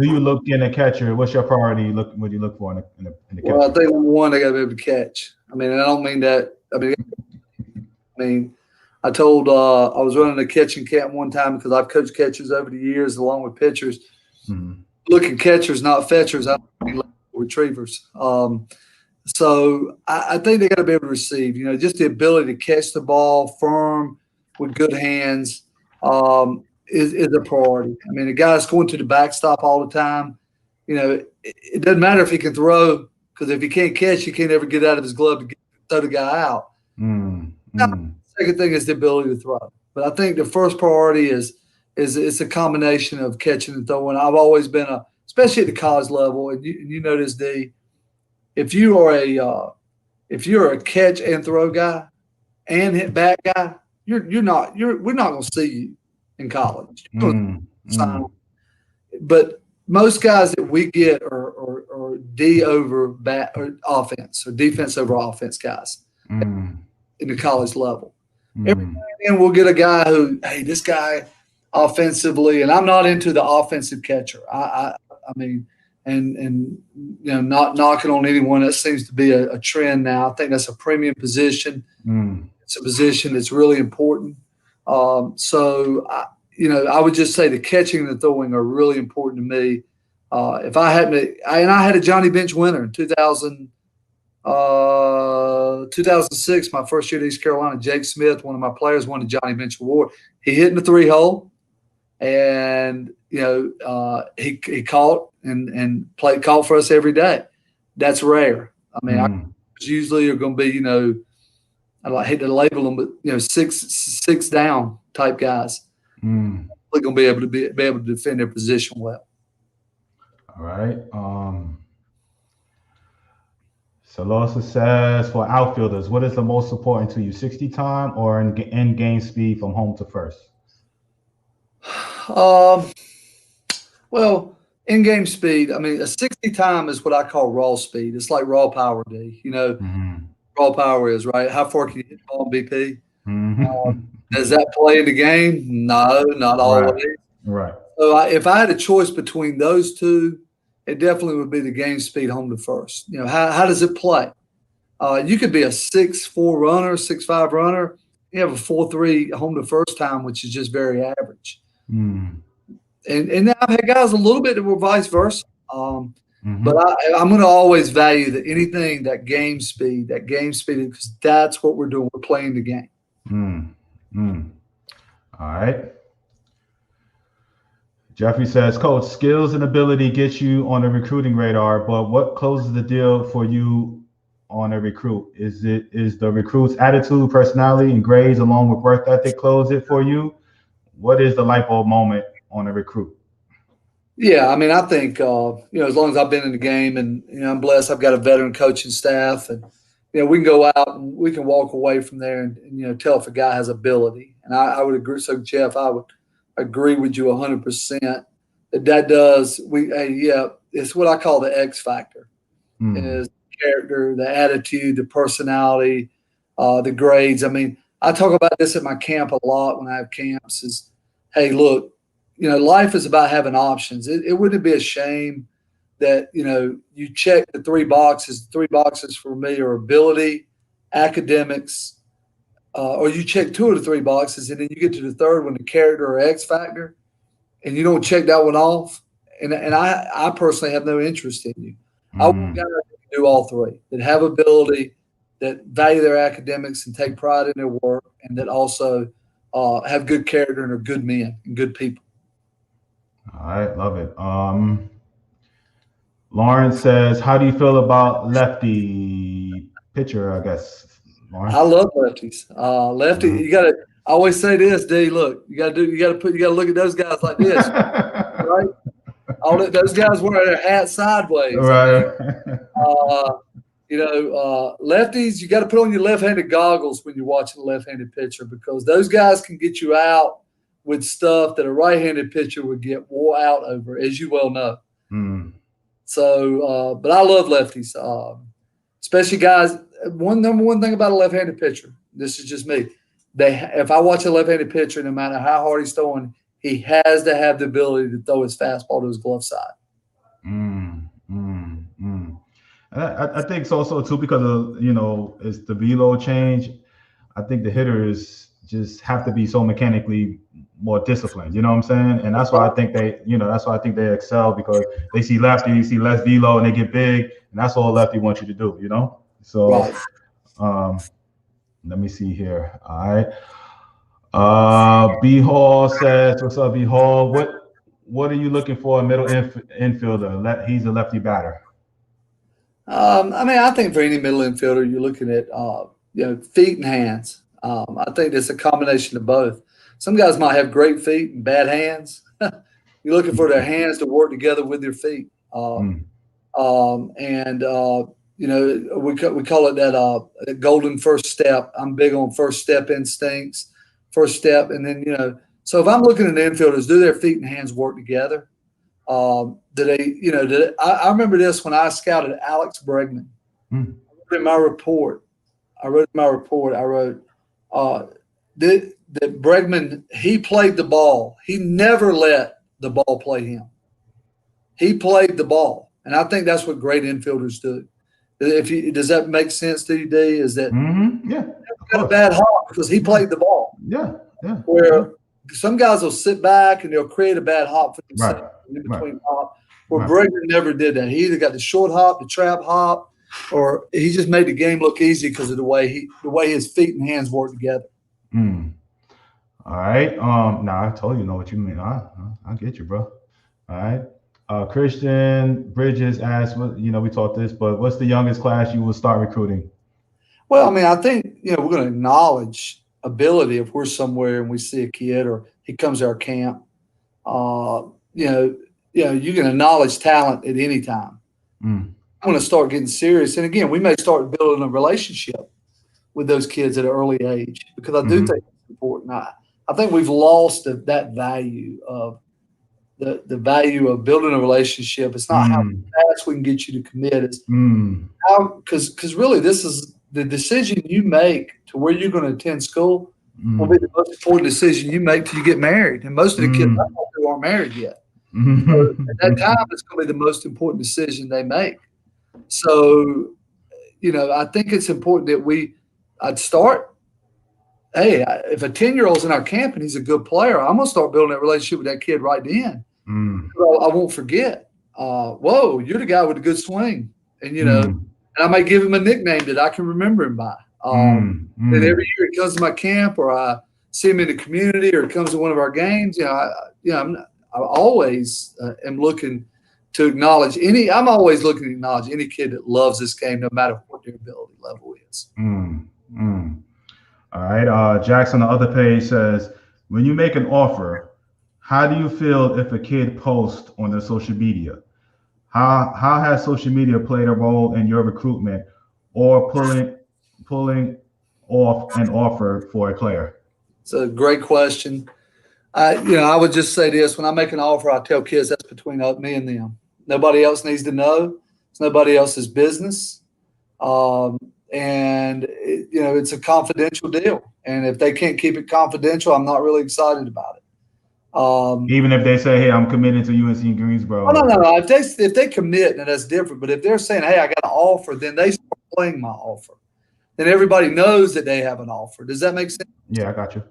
you look in a catcher? What's your priority? What do you look for in the catcher? Well, I think number one, they got to be able to catch. I mean, I don't mean that. I told I was running a catching camp one time because I've coached catchers over the years along with pitchers. Look at catchers, not fetchers. I don't mean retrievers. So I think they got to be able to receive. Just the ability to catch the ball firm with good hands. Is a priority. I mean, a guy that's going to the backstop all the time, it doesn't matter if he can throw, because if he can't catch, he can't ever get out of his glove to throw the guy out. The second thing is the ability to throw. But I think the first priority is it's a combination of catching and throwing. I've always been especially at the college level, and you know this, D, if you're a catch and throw guy and hit back guy, we're not going to see you in college. But most guys that we get are D over bat or offense or defense over offense guys in the college level. Every now and then we'll get a guy who, hey, this guy offensively, and I'm not into the offensive catcher. I mean, and not knocking on anyone. That seems to be a trend now. I think that's a premium position. It's a position that's really important. So I would just say the catching and the throwing are really important to me. If I hadn't, I had a Johnny Bench winner in 2006, my first year at East Carolina. Jake Smith, one of my players, won the Johnny Bench Award. He hit in the 3-hole, and he caught and caught for us every day. That's rare. I mean, usually are going to be I hate to label them, but six down type guys. They're going to be able to defend their position well. All right. Cellosa says, for outfielders, what is the most important to you, 60 time or in game speed from home to first? Well, in game speed, I mean, a 60 time is what I call raw speed. It's like raw power, D. Raw power is, right? How far can you hit the ball in BP? Does that play in the game? No, not always. Right. So if I had a choice between those two, it definitely would be the game speed home to first. How does it play? You could be a 6'4" runner, 6'5" runner. You have a 4.3 home to first time, which is just very average. And I've had guys a little bit that were vice versa. But I'm going to always value that game speed, because that's what we're doing. We're playing the game. All right. Jeffrey says, Coach, skills and ability get you on the recruiting radar, but what closes the deal for you on a recruit? Is the recruit's attitude, personality, and grades along with work ethic close it for you? What is the light bulb moment on a recruit? Yeah, I mean, I think as long as I've been in the game, and I'm blessed, I've got a veteran coaching staff, and we can go out and we can walk away from there and tell if a guy has ability. And I would agree. So Jeff, I would agree with you 100% that does. It's what I call the X factor. Is character, the attitude, the personality, the grades. I mean, I talk about this at my camp a lot when I have camps. Is, hey, look, life is about having options. It wouldn't be a shame that you check the 3 boxes. 3 boxes for me are ability, academics. Or you check 2 of the 3 boxes, and then you get to the third one, the character or X factor, and you don't check that one off. And I personally have no interest in you. I want guys that do all 3, that have ability, that value their academics and take pride in their work, and that also have good character and are good men and good people. All right, love it. Lauren says, how do you feel about Lefty pitcher, I guess? I love lefties. Lefty, you got to. I always say this, D. Look, you got to look at those guys like this, right? Those guys wear their hat sideways, right? Lefties, you got to put on your left-handed goggles when you're watching a left-handed pitcher, because those guys can get you out with stuff that a right-handed pitcher would get wore out over, as you well know. So, but I love lefties, especially guys. Number one thing about a left-handed pitcher, this is just me. If I watch a left-handed pitcher, no matter how hard he's throwing, he has to have the ability to throw his fastball to his glove side. I think so too, because of it's the velo change. I think the hitters just have to be so mechanically more disciplined. You know what I'm saying? And that's why I think they excel, because they see lefty, you see less velo, and they get big, and that's all lefty wants you to do. So, right. Let me see here. All right. B Hall says, "What's up, B Hall? What are you looking for a middle infielder? He's a lefty batter." I think for any middle infielder, you're looking at feet and hands. I think it's a combination of both. Some guys might have great feet and bad hands. You're looking for their hands to work together with their feet. We call it that golden first step. I'm big on first step instincts, first step. And then, so if I'm looking at the infielders, do their feet and hands work together? I remember this when I scouted Alex Bregman. I wrote in my report, that Bregman, he played the ball. He never let the ball play him. He played the ball. And I think that's what great infielders do. Does that make sense to you, D? Is that yeah, got a bad hop because he played the ball. Yeah. Where some guys will sit back and they'll create a bad hop for themselves in between hop. Where Brayden never did that. He either got the short hop, the trap hop, or he just made the game look easy because of the way his feet and hands work together. All right. I totally know what you mean. I get you, bro. All right. Cristian Bridges asked, we taught this, but what's the youngest class you will start recruiting? Well, I mean, I think, we're going to acknowledge ability if we're somewhere and we see a kid or he comes to our camp. You can acknowledge talent at any time. I'm going to start getting serious. And again, we may start building a relationship with those kids at an early age because I do think it's important. I think we've lost that value of the value of building a relationship. It's not how fast we can get you to commit. It's how, because really this is the decision you make to where you're going to attend school will be the most important decision you make till you get married. And most of the kids I know who aren't married yet. So at that time, it's going to be the most important decision they make. So, I think it's important that I'd start, hey, if a 10-year-old's in our camp and he's a good player, I'm going to start building that relationship with that kid right then. I won't forget, whoa, you're the guy with a good swing. And, and I might give him a nickname that I can remember him by. And every year he comes to my camp or I see him in the community or he comes to one of our games, I always am looking to acknowledge I'm always looking to acknowledge any kid that loves this game, no matter what their ability level is. All right. Jackson on the other page says, when you make an offer, how do you feel if a kid posts on their social media? How has social media played a role in your recruitment or pulling off an offer for a player? It's a great question. I would just say this: when I make an offer, I tell kids that's between me and them. Nobody else needs to know. It's nobody else's business. It's a confidential deal. And if they can't keep it confidential, I'm not really excited about it. Even if they say, hey, I'm committed to UNC Greensboro. No. If they commit, then that's different. But if they're saying, hey, I got an offer, then they start playing my offer. Then everybody knows that they have an offer. Does that make sense? Yeah, I got you.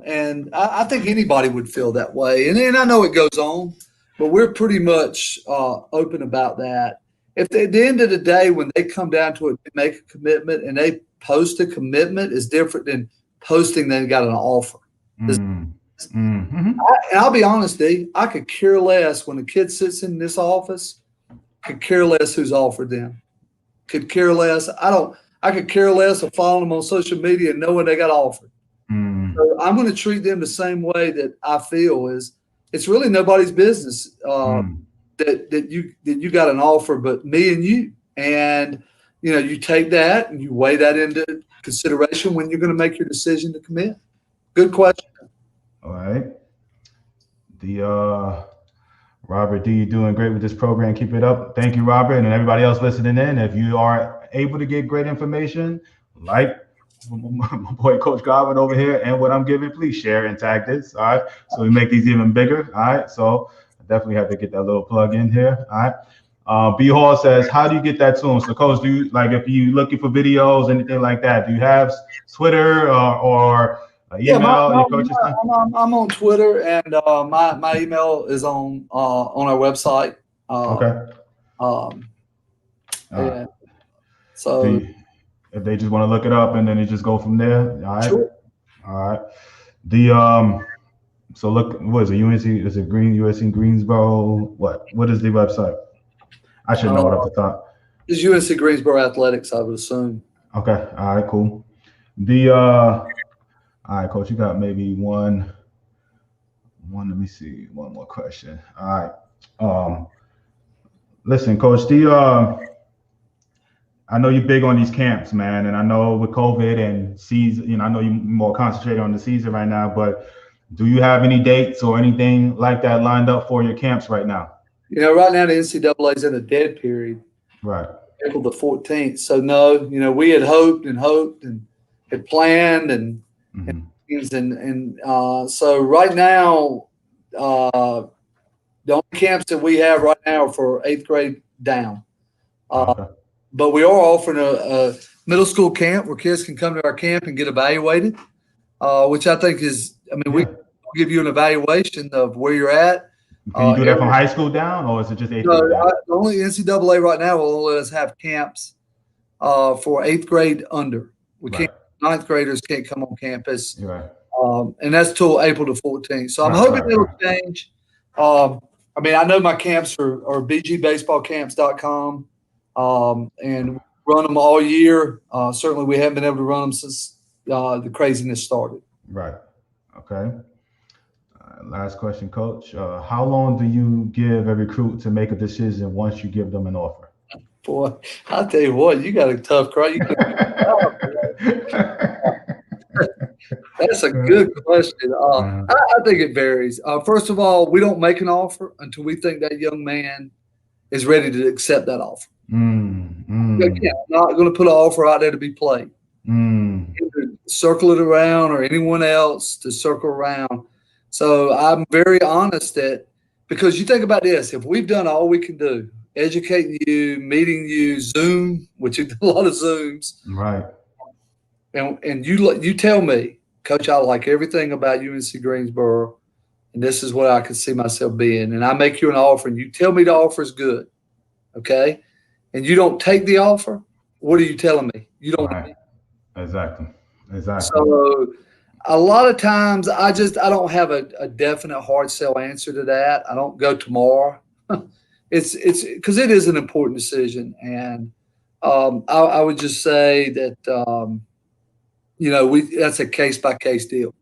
And I think anybody would feel that way. And I know it goes on, but we're pretty much open about that. If at the end of the day, when they come down to it, they make a commitment and they post a commitment is different than posting they got an offer. I'll be honest, D, I could care less when a kid sits in this office, could care less who's offered them. Could care less. I could care less of following them on social media and knowing they got offered. So I'm going to treat them the same way that I feel is it's really nobody's business that you got an offer but me and you. And, you take that and you weigh that into consideration when you're going to make your decision to commit. Good question. All right. Robert D, you're doing great with this program. Keep it up. Thank you, Robert, and everybody else listening in. If you are able to get great information, like my boy Coach Godwin over here and what I'm giving, please share and tag this. All right. So we make these even bigger. All right. So I definitely have to get that little plug in here. All right. B Hall says, how do you get that to them? So Coach, do you if you looking for videos, anything like that, do you have Twitter or email? I'm on Twitter and my email is on our website. Okay. So if they just want to look it up and then they just go from there. All right. Sure. All right. So look, what is it? UNC? Is it UNC Greensboro? What is the website? I should know it off the top. It's UNC Greensboro Athletics, I would assume. Okay. All right. Cool. All right, Coach. You got maybe one. Let me see. One more question. All right. Listen, Coach. I know you're big on these camps, man, and I know with COVID and season, I know you're more concentrated on the season right now, but do you have any dates or anything like that lined up for your camps right now? Right now the NCAA is in a dead period. Right. April the 14th. So no, we had hoped and had planned and so right now The only camps that we have right now are for 8th grade down. Okay. But we are offering a middle school camp where kids can come to our camp and get evaluated, which I think is, I mean, we give you an evaluation of where you're at. Can you do that from high school down, or is it just 8th grade down? The only NCAA right now will let us have camps for 8th grade under. We can't. 9th graders can't come on campus, and that's till April the 14th. So I'm hoping it'll change. I mean, I know my camps are bgbaseballcamps.com, and run them all year. Certainly, we haven't been able to run them since the craziness started. Right. Okay. Last question, Coach. How long do you give a recruit to make a decision once you give them an offer? Boy, I'll tell you what, you got a tough crowd. That's a good question. I think it varies. First of all, we don't make an offer until we think that young man is ready to accept that offer. Again, I'm not going to put an offer out there to be played. Either circle it around or anyone else to circle around. So I'm very honest that, because you think about this, if we've done all we can do, educating you, meeting you, Zoom, which is a lot of Zooms. Right. And you tell me, Coach, I like everything about UNC Greensboro, and this is what I could see myself being. And I make you an offer, and you tell me the offer is good, okay? And you don't take the offer, what are you telling me? You don't. Right. Exactly. So a lot of times I don't have a definite hard sell answer to that. I don't go tomorrow. It's because it is an important decision, and I would just say that that's a case by case deal.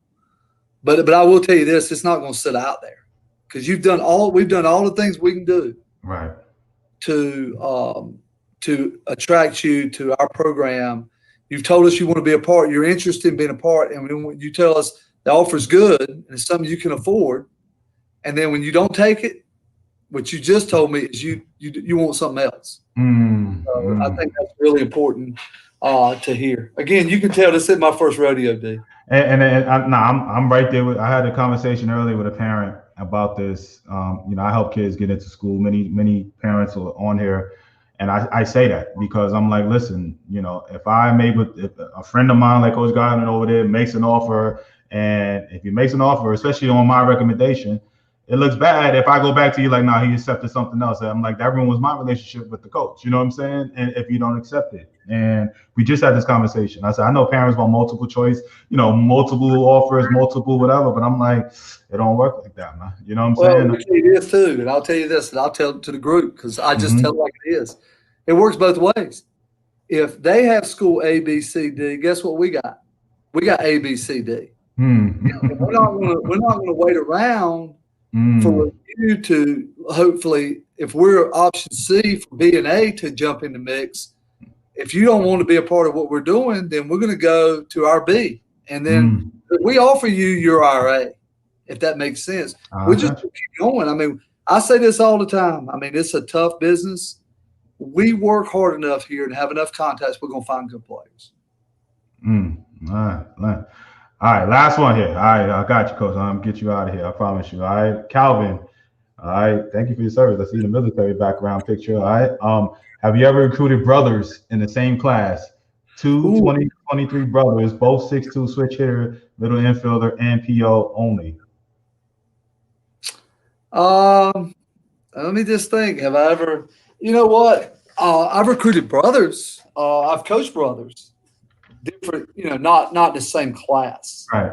But I will tell you this: it's not going to sit out there, because we've done all the things we can do, right, to attract you to our program. You've told us you want to be a part. You're interested in being a part, and when you tell us the offer's good and it's something you can afford, and then when you don't take it, what you just told me is you want something else. So I think that's really important to hear. Again, you can tell this isn't my first rodeo, Dee. I'm right there. I had a conversation earlier with a parent about this. I help kids get into school. Many parents are on here, and I say that because I'm like, listen, if a friend of mine like Coach Godwin over there makes an offer, and if he makes an offer, especially on my recommendation, it looks bad if I go back to you like, he accepted something else. I'm like, that ruins my relationship with the coach. You know what I'm saying? And if you don't accept it. And we just had this conversation. I said, I know parents want multiple choice, multiple offers, multiple whatever, but I'm like, it don't work like that, man. You know what I'm saying? Well, I'll tell you this too, and I'll tell you this, and I'll tell it to the group, because I just tell it like it is. It works both ways. If they have school A, B, C, D, guess what we got? We got A, B, C, D. We're not going to wait around for you to hopefully, if we're option C for B and A to jump in the mix, if you don't want to be a part of what we're doing, then we're going to go to our B. And then we offer you your RA, if that makes sense. We just keep going. I mean, I say this all the time. I mean, it's a tough business. We work hard enough here and have enough contacts, we're going to find good players. All right, last one here. All right, I got you, Coach. I'm gonna get you out of here. I promise you. All right, Calvin. All right, thank you for your service. I see the military background picture. All right. Have you ever recruited brothers in the same class? 23 brothers, both 6'2", switch hitter, middle infielder, and PO only. Let me just think. Have I ever? You know what? I've recruited brothers. I've coached brothers. Different, not the same class. Right.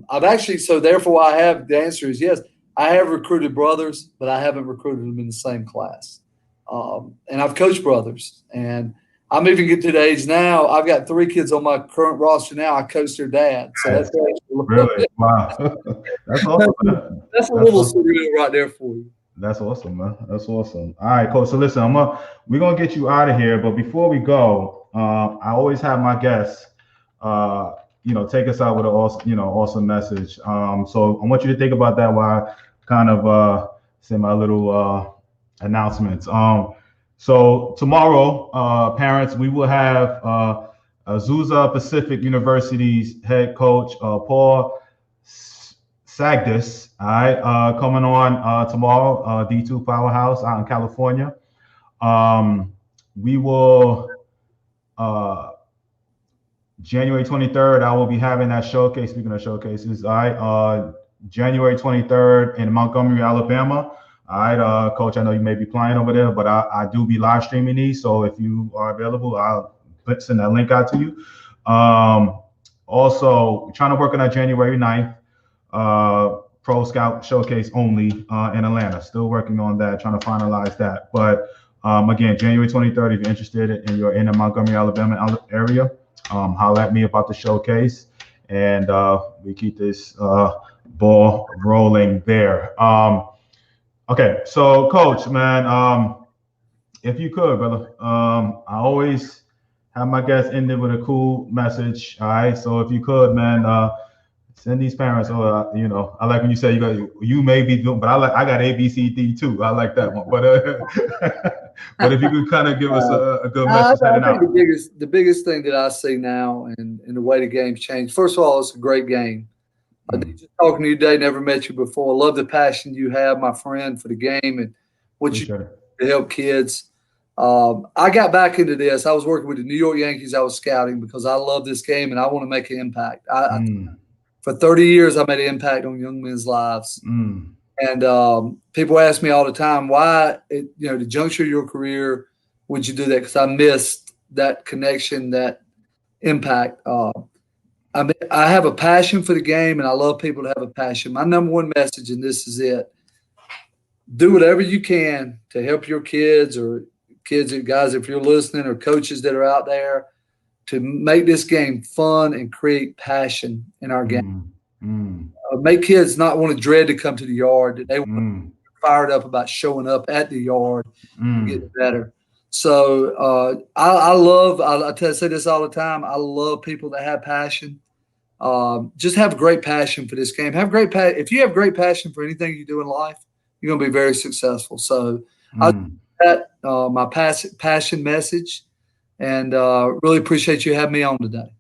I've actually, therefore the answer is yes. I have recruited brothers, but I haven't recruited them in the same class. And I've coached brothers, and I'm even getting to the age now. I've got 3 kids on my current roster now. I coach their dad. So that's really wow. That's awesome. That's a little surreal right there for you. That's awesome, man. That's awesome. All right, Coach. So listen, we're gonna get you out of here, but before we go, I always have my guests, take us out with an awesome message. So I want you to think about that while I kind of say my little announcements. So tomorrow, parents, we will have Azusa Pacific University's head coach, Paul Sagdis, all right, coming on tomorrow, D2 Powerhouse out in California. We will, January 23rd, I will be having that showcase. Speaking of showcases, all right, January 23rd in Montgomery, Alabama. All right, Coach, I know you may be playing over there, but I do be live streaming these. So if you are available, I'll send that link out to you. Also, trying to work on that January 9th Pro Scout Showcase only in Atlanta. Still working on that, trying to finalize that. But again, January 23rd, if you're interested and you're in the Montgomery, Alabama area, holler at me about the showcase, and we keep this ball rolling there. Okay, so Coach, man, if you could, brother, I always have my guests ended with a cool message. All right, so if you could, man, send these parents, or you know, I like when you say you may be doing, but I got A, B, C, D too. I like that one. But but if you could kind of give us a good message heading out. The biggest thing that I see now, and the way the game's changed. First of all, it's a great game. Just talking to you today, never met you before. Love the passion you have, my friend, for the game and what you do to help kids. I got back into this. I was working with the New York Yankees. I was scouting because I love this game and I want to make an impact. For 30 years, I made an impact on young men's lives. And people ask me all the time, why, the juncture of your career, would you do that? Because I missed that connection, that impact. I have a passion for the game, and I love people to have a passion. My number one message, and this is it, do whatever you can to help your kids, or kids and guys, if you're listening, or coaches that are out there, to make this game fun and create passion in our game. Make kids not want to dread to come to the yard. That they want to be fired up about showing up at the yard and getting better. So I say this all the time. I love people that have passion. Just have great passion for this game. If you have great passion for anything you do in life, you're going to be very successful. So that my passion message, and really appreciate you having me on today.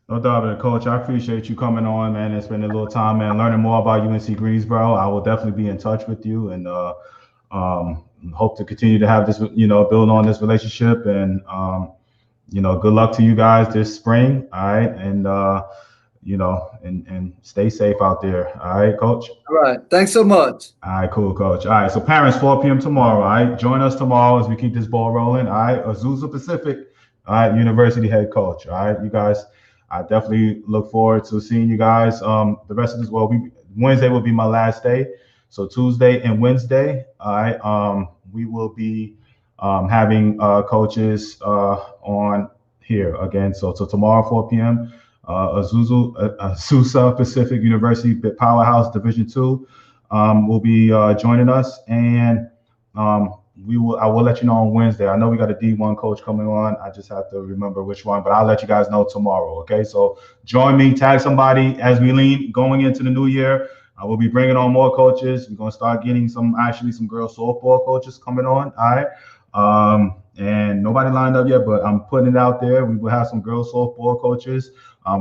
No doubt about it, Coach. I appreciate you coming on, man, and spending a little time, man, learning more about UNC Greensboro. I will definitely be in touch with you, and hope to continue to have this, build on this relationship. And, good luck to you guys this spring. All right. And, and stay safe out there. All right, Coach? All right. Thanks so much. All right, cool, Coach. All right. So parents, 4 p.m. tomorrow. All right. Join us tomorrow as we keep this ball rolling. All right. Azusa Pacific, all right, University head coach. All right. You guys, I definitely look forward to seeing you guys. The rest of this, Wednesday will be my last day. So Tuesday and Wednesday, all right, we will be having coaches on here again. So tomorrow, 4 p.m., Azusa Pacific University Powerhouse Division II will be joining us, and I will let you know on Wednesday. I know we got a D1 coach coming on. I just have to remember which one, but I'll let you guys know tomorrow. Okay, so join me, tag somebody as we lean going into the new year. I will be bringing on more coaches. We're gonna start getting some girls softball coaches coming on. All right, and nobody lined up yet, but I'm putting it out there. We will have some girls softball coaches.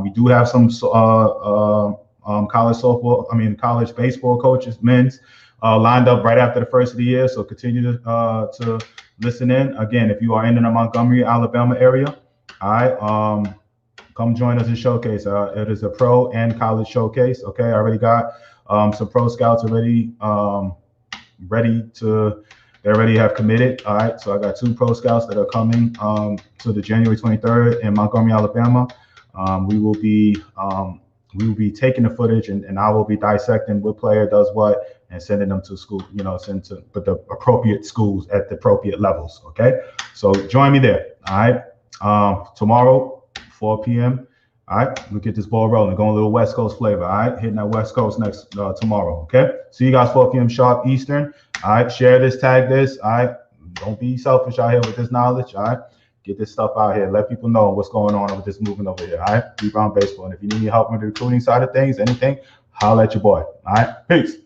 We do have some college baseball coaches, men's. Lined up right after the first of the year, so continue to listen in. Again, if you are in the Montgomery, Alabama area, all right, come join us in Showcase. It is a pro and college showcase. Okay, I already got some pro scouts already they already have committed. All right, so I got 2 pro scouts that are coming to the January 23rd in Montgomery, Alabama. We will be taking the footage, and I will be dissecting what player does what and sending them to school, send to the appropriate schools at the appropriate levels. Okay, so join me there. All right, tomorrow, 4 p.m. All right, we'll get this ball rolling, going a little West Coast flavor. All right, hitting that West Coast next tomorrow. Okay, see you guys 4 p.m. sharp Eastern. All right, share this, tag this. All right, don't be selfish out here with this knowledge. All right, get this stuff out here. Let people know what's going on with this movement over here. All right, Be Brown Baseball. And if you need any help with the recruiting side of things, anything, holler at your boy. All right, peace.